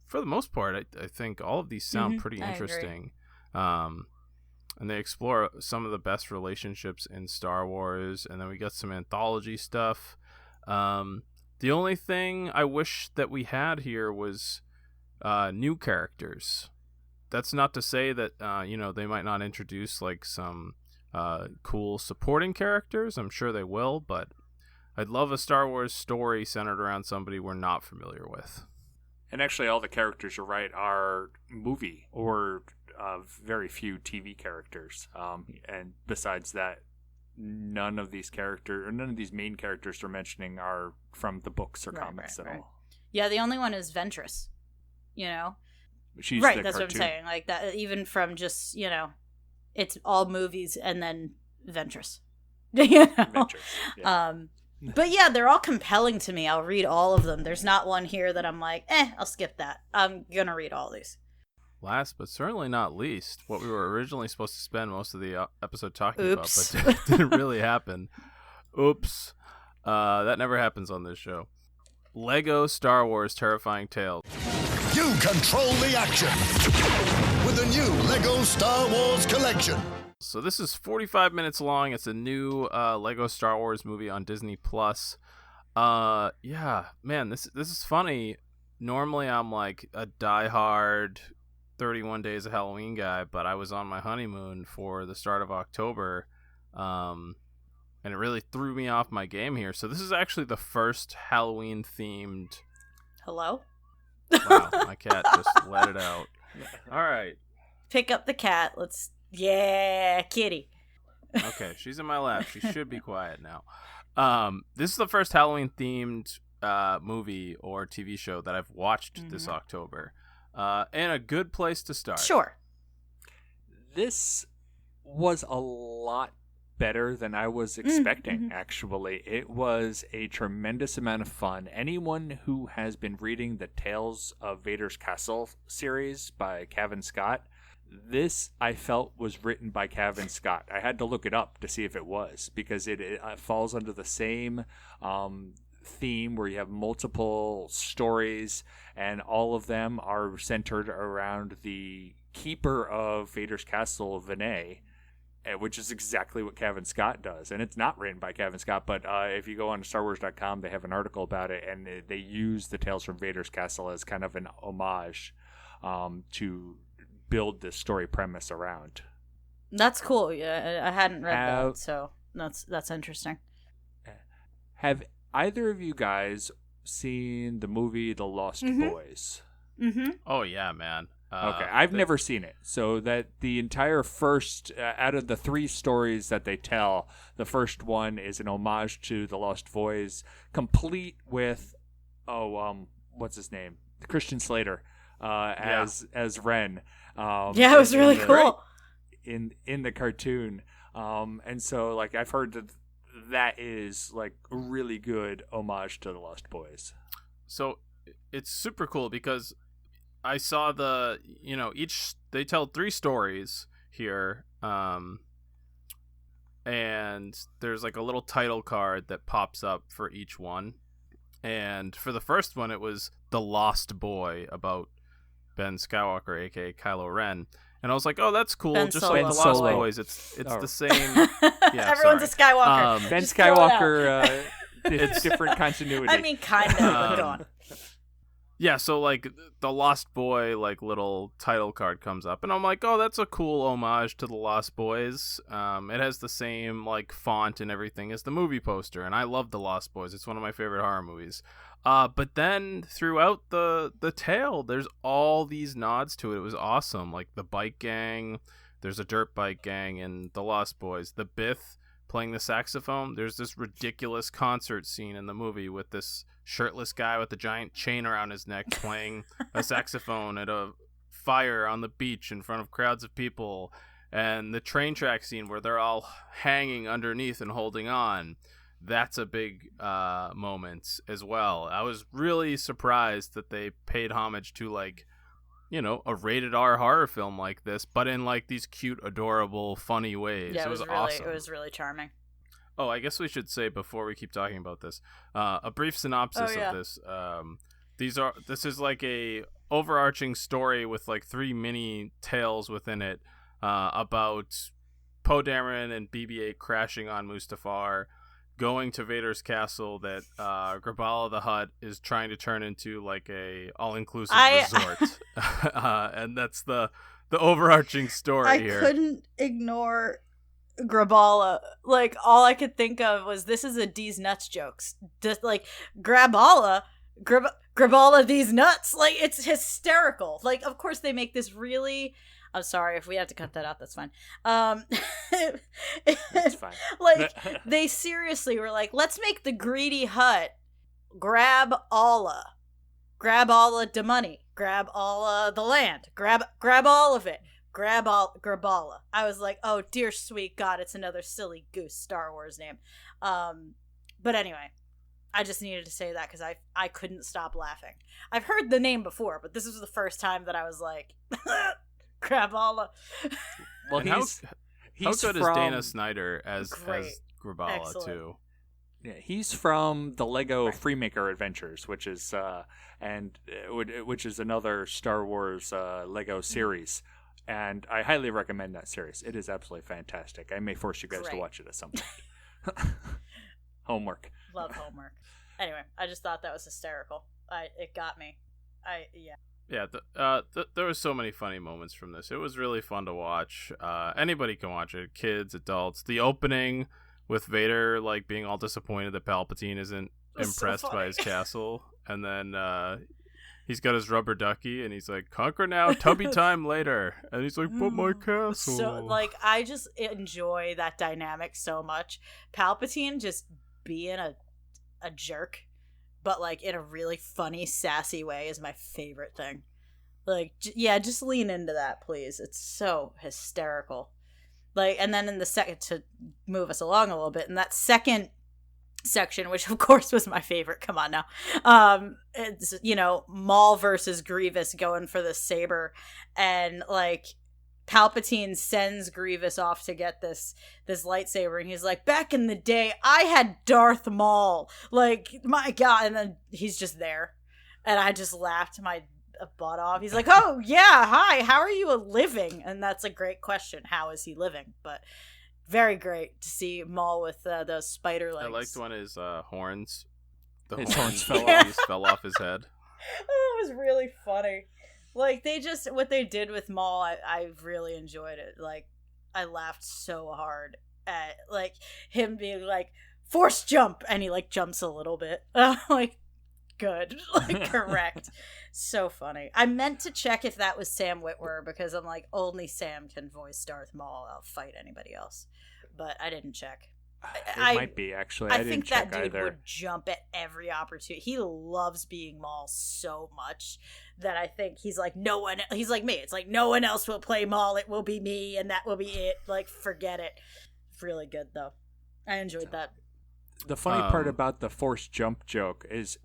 for the most part, I think all of these sound pretty interesting. And they explore some of the best relationships in Star Wars, and then we got some anthology stuff. The only thing I wish that we had here was new characters. That's not to say that they might not introduce like some cool supporting characters. I'm sure they will, but I'd love a Star Wars story centered around somebody we're not familiar with. And actually, all the characters, you're right, are movie or very few TV characters. And besides that, none of these main characters we're mentioning are from the books or comics at all. Yeah, the only one is Ventress. She's right. The that's cartoon. What I'm saying. Like that, even from just it's all movies and then Ventress. Ventress, yeah. But yeah, they're all compelling to me. I'll read all of them. There's not one here that I'm like, I'll skip that. I'm gonna read all these. Last but certainly not least, what we were originally supposed to spend most of the episode talking Oops. about, but didn't really happen. Oops. That never happens on this show. Lego Star Wars Terrifying Tales. You control the action with the new Lego Star Wars collection. So this is 45 minutes long. It's a new Lego Star Wars movie on Disney Plus. Yeah, man, this is funny. Normally I'm like a diehard 31 Days of Halloween guy, but I was on my honeymoon for the start of October, and it really threw me off my game here. So this is actually the first Halloween themed. Hello? Wow, my cat just let it out. All right. Pick up the cat. Yeah, kitty. Okay, she's in my lap. She should be quiet now. This is the first Halloween themed movie or TV show that I've watched this October. And a good place to start. Sure. This was a lot better than I was expecting, actually. It was a tremendous amount of fun. Anyone who has been reading the Tales of Vader's Castle series by Kevin Scott, this, I felt, was written by Kevin Scott. I had to look it up to see if it was, because it falls under the same theme where you have multiple stories, and all of them are centered around the keeper of Vader's Castle, Vinay, which is exactly what Kevin Scott does. And it's not written by Kevin Scott, but if you go on StarWars.com, they have an article about it, and they use the Tales from Vader's Castle as kind of an homage to build this story premise around. That's cool. Yeah, I hadn't read that, so that's interesting. Have either of you guys seen the movie The Lost Boys? Oh yeah, man. Okay, I've never seen it. So that the entire first, out of the 3 stories that they tell, the first one is an homage to The Lost Boys, complete with, what's his name? Christian Slater as Ren. Yeah, it was really cool. In the cartoon. And so, like, I've heard that is, like, a really good homage to The Lost Boys. So it's super cool because I saw they tell 3 stories here, and there's like a little title card that pops up for each one. And for the first one, it was The Lost Boy about Ben Skywalker, aka Kylo Ren. And I was like, oh, that's cool. Ben Just Solo. like The Lost Boys, it's the same. Yeah, everyone's a Skywalker. Ben Just throw it out. Skywalker, it's different continuity. I mean, kind of, but go on. Yeah, so like the Lost Boy like little title card comes up, and I'm like, oh, that's a cool homage to the Lost Boys. It has the same like font and everything as the movie poster, and I love the Lost Boys. It's one of my favorite horror movies. But then throughout the tale, there's all these nods to it. It was awesome. Like the bike gang, there's a dirt bike gang in The Lost Boys. The Bith playing the saxophone. There's this ridiculous concert scene in the movie with this shirtless guy with a giant chain around his neck playing a saxophone at a fire on the beach in front of crowds of people. And the train track scene where they're all hanging underneath and holding on. That's a big moment as well. I was really surprised that they paid homage to, like, you know, a rated R horror film like this, but in like these cute, adorable, funny ways. Yeah, it was really awesome. It was really charming. Oh, I guess we should say before we keep talking about this, a brief synopsis of this. This is like a overarching story with like 3 mini tales within it about Poe Dameron and BB-8 crashing on Mustafar, going to Vader's castle that Graballa the Hutt is trying to turn into like a all-inclusive resort. And that's the overarching story here. I couldn't ignore Graballa. Like, all I could think of was, this is a D's nuts jokes. Just like, Graballa these nuts. Like, it's hysterical. Like, of course they make this really... I'm sorry, if we have to cut that out, that's fine. It's fine. Like, they seriously were like, let's make the greedy Hutt grab alla the money, grab all the land, grab all of it, Graballa. I was like, oh dear sweet God, it's another silly goose Star Wars name. But anyway, I just needed to say that because I couldn't stop laughing. I've heard the name before, but this was the first time that I was like... Graballa. Well, how good is Dana Snyder as Graballa? Excellent. Too? Yeah, he's from the Lego Freemaker Adventures, which is another Star Wars Lego series, and I highly recommend that series. It is absolutely fantastic. I may force you guys to watch it at some point. Homework. Love homework. Anyway, I just thought that was hysterical. It got me. Yeah, there were so many funny moments from this. It was really fun to watch. Anybody can watch it, kids, adults. The opening with Vader like being all disappointed that Palpatine isn't impressed by his castle, and then he's got his rubber ducky, and he's like, "Conquer now, tubby time later," and he's like, "But my castle." So, like, I just enjoy that dynamic so much. Palpatine just being a jerk, but like in a really funny, sassy way is my favorite thing. Like, just lean into that, please. It's so hysterical. Like, and then in the second, to move us along a little bit, in that second section, which of course was my favorite, come on now, it's, you know, Maul versus Grievous going for the saber, and like Palpatine sends Grievous off to get this lightsaber, and he's like, back in the day, I had Darth Maul. Like, my God. And then he's just there. And I just laughed my butt off. He's like, oh, yeah, hi, how are you living? And that's a great question. How is he living? But very great to see Maul with those spider legs. I liked when his horns, his horns fell off his head. Oh, it was really funny. Like, what they did with Maul, I really enjoyed it. Like, I laughed so hard at, like, him being like, force jump! And he, like, jumps a little bit. Like, good. Like, correct. So funny. I meant to check if that was Sam Witwer, because I'm like, only Sam can voice Darth Maul. I'll fight anybody else. But I didn't check. It might be, actually. I think didn't check that dude either. would jump at every opportunity. He loves being Maul so much that I think he's like, he's like me. It's like, no one else will play Maul. It will be me, and that will be it. Like, forget it. Really good, though. I enjoyed that. The funny part about the force jump joke is,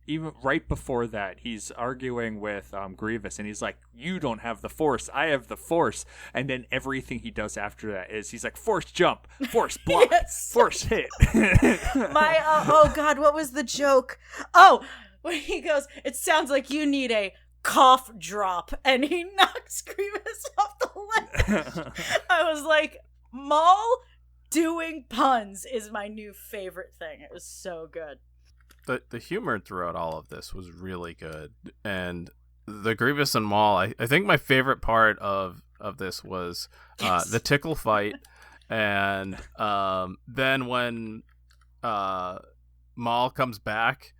even right before that, he's arguing with Grievous, and he's like, you don't have the Force, I have the Force. And then everything he does after that is, he's like, Force jump, Force block, yes. Force hit. Oh God, what was the joke? Oh, when he goes, it sounds like you need a cough drop, and he knocks Grievous off the ledge. I was like, Maul doing puns is my new favorite thing. It was so good. The humor throughout all of this was really good, and the Grievous and Maul. I think my favorite part of this was the tickle fight, and then when Maul comes back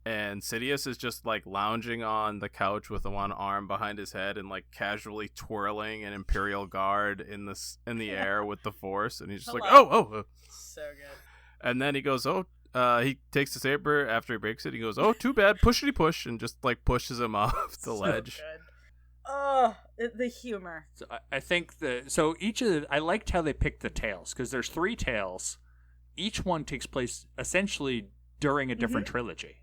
and Sidious is just like lounging on the couch with one arm behind his head and like casually twirling an Imperial Guard in the air with the Force, and he's just like, oh. So good. And then he goes, he takes the saber after he breaks it. He goes, oh, too bad, pushity push, and just like pushes him off the ledge. Good. Oh, the humor. So I think I liked how they picked the tales, because there's 3 tales. Each one takes place essentially during a different trilogy.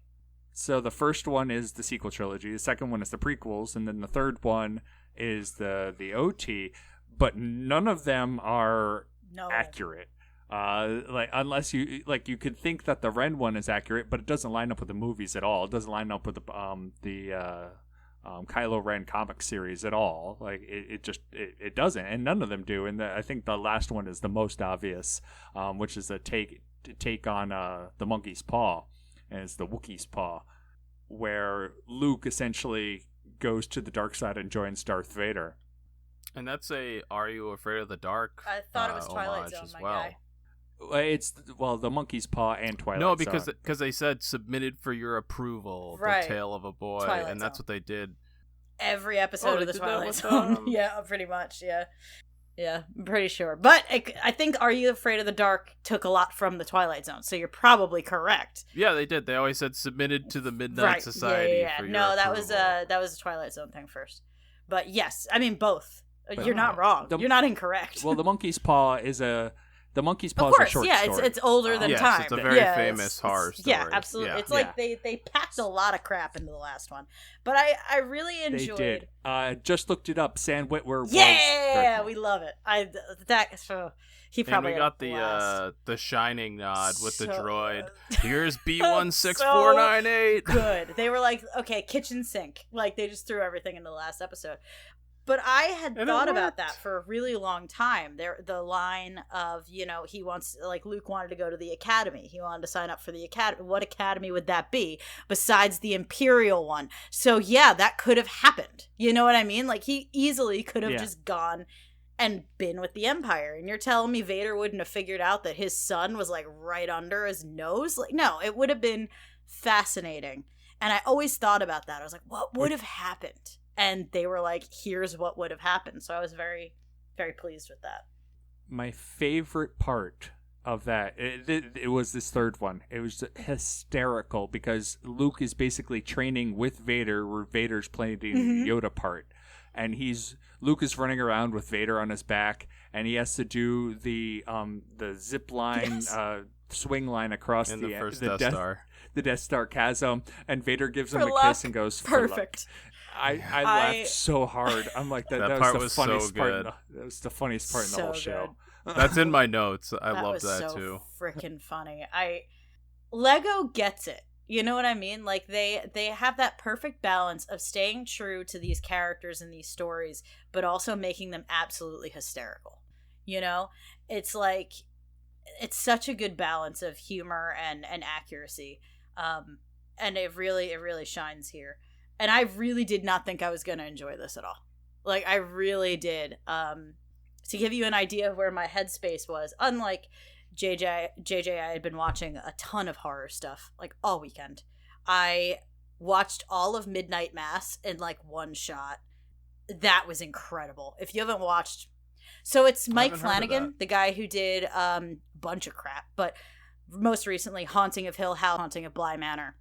So the first one is the sequel trilogy, the second one is the prequels, and then the third one is the OT. But none of them are accurate. Unless you could think that the Ren one is accurate, but it doesn't line up with the movies at all. It doesn't line up with the Kylo Ren comic series at all. Like it doesn't, and none of them do. And I think the last one is the most obvious, which is a take on the monkey's paw, and it's the Wookiee's paw, where Luke essentially goes to the dark side and joins Darth Vader. And that's a "Are You Afraid of the Dark?" I thought it was Twilight Zone, as my well. guy. It's the monkey's paw and Twilight No, Zone. because they said submitted for your approval, Right. The Tale of a Boy, Twilight and that's Zone. what they did. Every episode they of the did that Twilight with, Zone. Yeah, pretty much. Yeah, I'm pretty sure. But I think "Are You Afraid of the Dark" took a lot from the Twilight Zone, so you're probably correct. Yeah, they did. They always said submitted to the Midnight Society. Yeah. For your No, that approval. was a Twilight Zone thing first. But yes, I mean both. But you're not wrong. You're not incorrect. Well, the monkey's paw is a short story. It's older than time. It's a very famous horror story. Yeah, absolutely. It's like they packed a lot of crap into the last one, but I really enjoyed. They did. Just looked it up. Sam Witwer. Yeah, we love it. He probably and we got the Shining nod with the droid. Here's B16498. Good. They were like, okay, kitchen sink. Like they just threw everything in the last episode. But I had thought about that for a really long time. The line of, he wants, like Luke wanted to go to the academy. He wanted to sign up for the academy. What academy would that be besides the Imperial one? So yeah, that could have happened. You know what I mean? Like he easily could have just gone and been with the Empire. And you're telling me Vader wouldn't have figured out that his son was like right under his nose? Like, no, it would have been fascinating. And I always thought about that. I was like, what would have happened? And they were like, here's what would have happened. So I was very, very pleased with that. My favorite part of that, it was this third one. It was hysterical because Luke is basically training with Vader where Vader's playing the Yoda part. And Luke is running around with Vader on his back, and he has to do the zip line, swing line across the first Death Star. The Death Star chasm, and Vader gives him For a luck. kiss and goes, Perfect. I laughed so hard. I'm like, that part was the funniest so part. good. That was the funniest part in the whole show. That's in my notes. I loved that that too. Freaking funny. Lego gets it. You know what I mean? Like they have that perfect balance of staying true to these characters and these stories, but also making them absolutely hysterical. It's like it's such a good balance of humor and accuracy, and it really shines here. And I really did not think I was going to enjoy this at all. Like I really did. To give you an idea of where my headspace was, unlike JJ, I had been watching a ton of horror stuff, like all weekend. I watched all of Midnight Mass in like one shot. That was incredible. If you haven't watched, so it's Mike Flanagan, the guy who did bunch of crap, but most recently Haunting of Hill House, Haunting of Bly Manor.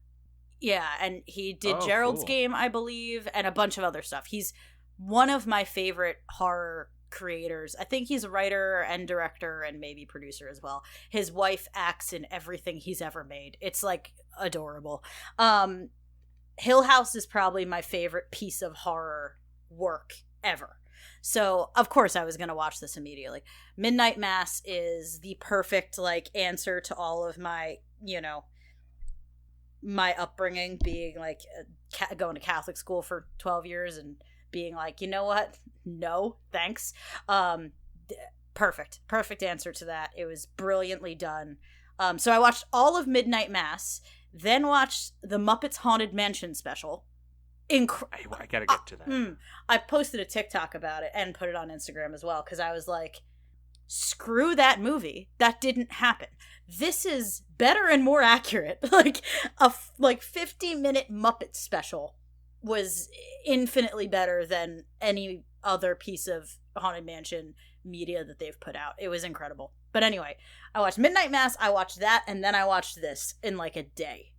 Yeah, and he did Gerald's Game, I believe, and a bunch of other stuff. He's one of my favorite horror creators. I think he's a writer and director and maybe producer as well. His wife acts in everything he's ever made. It's like adorable. Hill House is probably my favorite piece of horror work ever. So of course I was going to watch this immediately. Midnight Mass is the perfect like answer to all of my, my upbringing, being like going to Catholic school for 12 years and being like, you know what? No, thanks. Perfect answer to that. It was brilliantly done. So I watched all of Midnight Mass, then watched the Muppets Haunted Mansion special. I gotta get to that. I posted a TikTok about it and put it on Instagram as well, because I was like, screw that movie. That didn't happen. This is better and more accurate. Like a 50-minute Muppet special was infinitely better than any other piece of Haunted Mansion media that they've put out. It was incredible. But anyway, I watched Midnight Mass, I watched that, and then I watched this in like a day.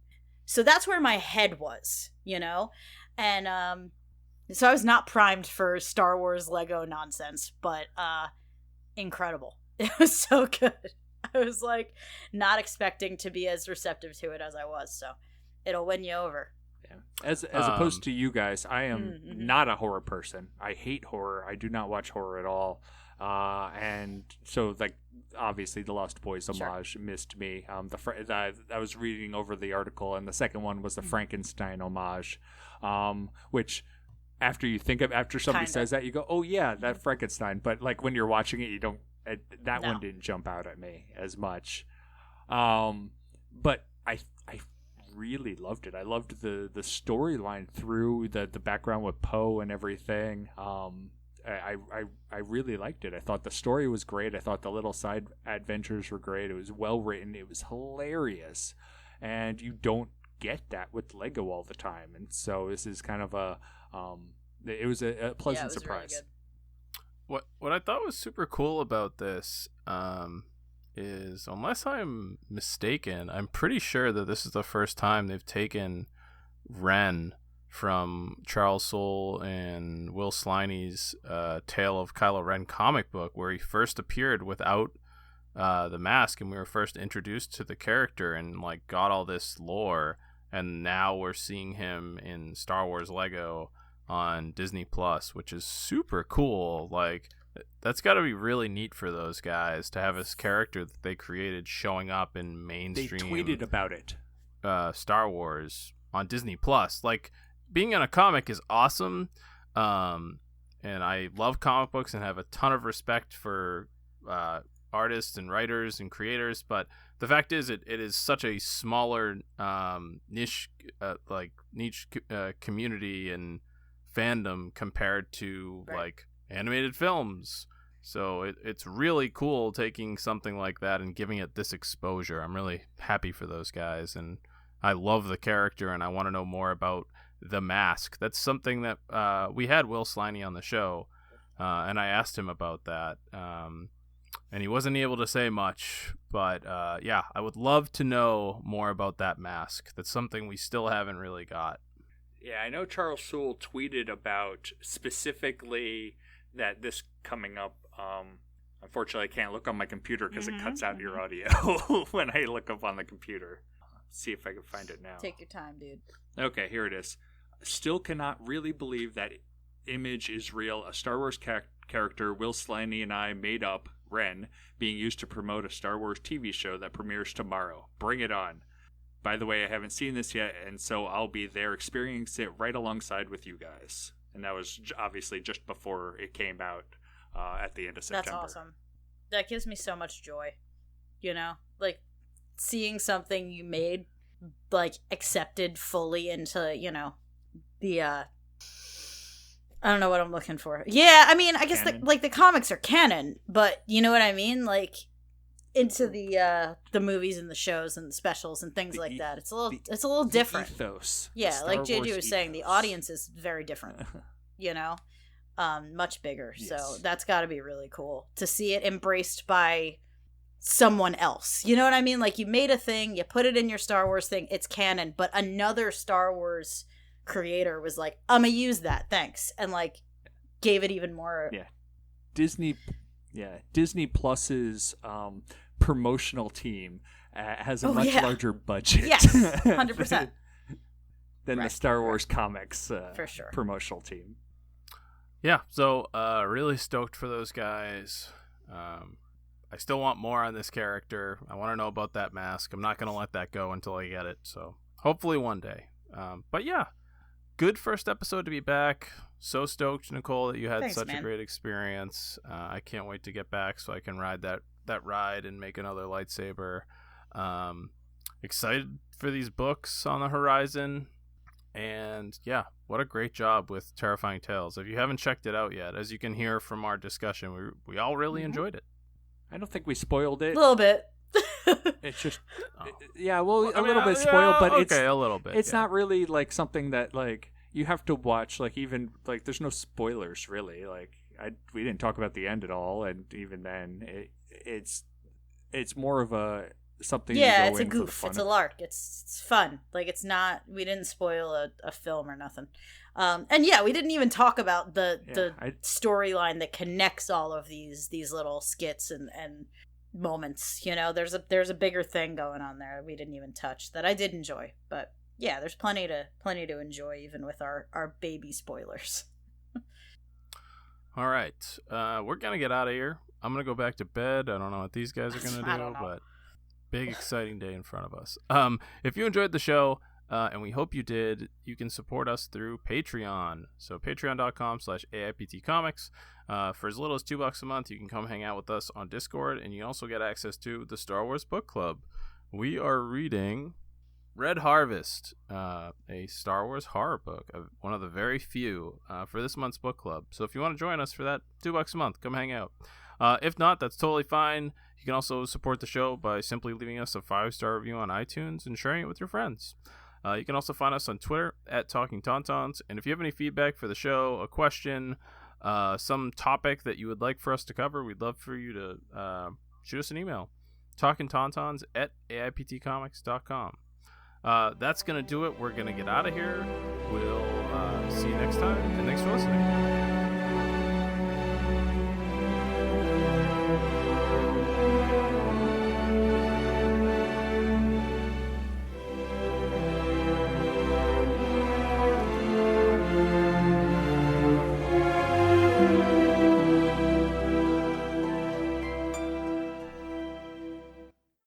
So that's where my head was, you know? And so I was not primed for Star Wars Lego nonsense, but incredible. It was so good. I was like not expecting to be as receptive to it as I was, so it'll win you over. Yeah. As opposed to you guys, I am not a horror person. I hate horror. I do not watch horror at all. And so, like, obviously, the Lost Boys homage missed me. I was reading over the article, and the second one was the Frankenstein homage, which after somebody says that, you go, "Oh yeah, that Frankenstein." But like when you're watching it, you don't. One didn't jump out at me as much. But I really loved it. I loved the storyline through the background with Poe and everything. I really liked it. I thought the story was great. I thought the little side adventures were great. It was well written. It was hilarious, and you don't get that with Lego all the time. And so this is kind of it was a pleasant surprise. Really good. What I thought was super cool about this is, unless I'm mistaken, I'm pretty sure that this is the first time they've taken Ren from Charles Soule and Will Sliney's Tale of Kylo Ren comic book, where he first appeared without the mask, and we were first introduced to the character and like got all this lore, and now we're seeing him in Star Wars Lego on Disney Plus, which is super cool. Like, that's got to be really neat for those guys to have this character that they created showing up in mainstream. They tweeted about it. Star Wars on Disney Plus. Like, being in a comic is awesome, and I love comic books and have a ton of respect for artists and writers and creators. But the fact is, it is such a smaller niche community and fandom compared to like animated films. So it's really cool taking something like that and giving it this exposure. I'm really happy for those guys, and I love the character, and I want to know more about the mask. That's something that we had Will Sliney on the show, and I asked him about that, and he wasn't able to say much, but yeah, I would love to know more about that mask. That's something we still haven't really got. Yeah, I know Charles Soule tweeted about specifically that this coming up. Unfortunately, I can't look on my computer because it cuts out your audio when I look up on the computer. See if I can find it now. Take your time, dude. Okay, here it is. Still cannot really believe that image is real. A Star Wars character Will Sliney and I made up, Ren, being used to promote a Star Wars TV show that premieres tomorrow. Bring it on. By the way, I haven't seen this yet, and so I'll be there experiencing it right alongside with you guys. And that was obviously just before it came out at the end of September. That's awesome. That gives me so much joy. You know? Like, seeing something you made, like, accepted fully into, you know, the, I don't know what I'm looking for. Yeah, I mean, I guess, the comics are canon, but you know what I mean? Like, into the movies and the shows and the specials and things like that. It's a little different. Ethos. Yeah, like JJ was saying, the audience is very different. You know, much bigger. Yes. So that's got to be really cool to see it embraced by someone else. You know what I mean? Like, you made a thing, you put it in your Star Wars thing, it's canon, but another Star Wars creator was like, I'm gonna use that, thanks, and like gave it even more. Yeah, Disney Plus's promotional team has a much larger budget. Yes, 100%. than the Star Wars comics for sure promotional team. Yeah, so really stoked for those guys. I still want more on this character. I want to know about that mask. I'm not going to let that go until I get it, so hopefully one day. But yeah, good first episode to be back. So stoked, Nicole, that you had a great experience. I can't wait to get back so I can ride that ride and make another lightsaber. Excited for these books on the horizon. And yeah, what a great job with Terrifying Tales. If you haven't checked it out yet, as you can hear from our discussion, we all really enjoyed it. I don't think we spoiled it. A little bit. It's just, a little bit spoiled, but it's a little bit. It's not really like something that like you have to watch. Like even like there's no spoilers really. Like we didn't talk about the end at all, and even then, it's more of a something. Yeah, it's a goof. It's a lark. It's fun. Like it's not. We didn't spoil a film or nothing. And yeah, we didn't even talk about the storyline that connects all of these little skits and moments. You know, there's a bigger thing going on there we didn't even touch that I did enjoy. But yeah, there's plenty to enjoy even with our baby spoilers. All right, we're gonna get out of here. I'm gonna go back to bed. I don't know what these guys are gonna do, but big exciting day in front of us. If you enjoyed the show, and we hope you did, you can support us through Patreon. So patreon.com/AIPTcomics. For as little as $2 a month, you can come hang out with us on Discord, and you also get access to the Star Wars Book Club. We are reading Red Harvest, a Star Wars horror book, one of the very few for this month's book club. So if you want to join us for that $2 a month, come hang out. If not, that's totally fine. You can also support the show by simply leaving us a 5-star review on iTunes and sharing it with your friends. You can also find us on Twitter at Talkin Tauntauns. And if you have any feedback for the show, a question, some topic that you would like for us to cover, we'd love for you to shoot us an email. talkintauntauns@aiptcomics.com. That's going to do it. We're going to get out of here. We'll see you next time. And thanks for listening.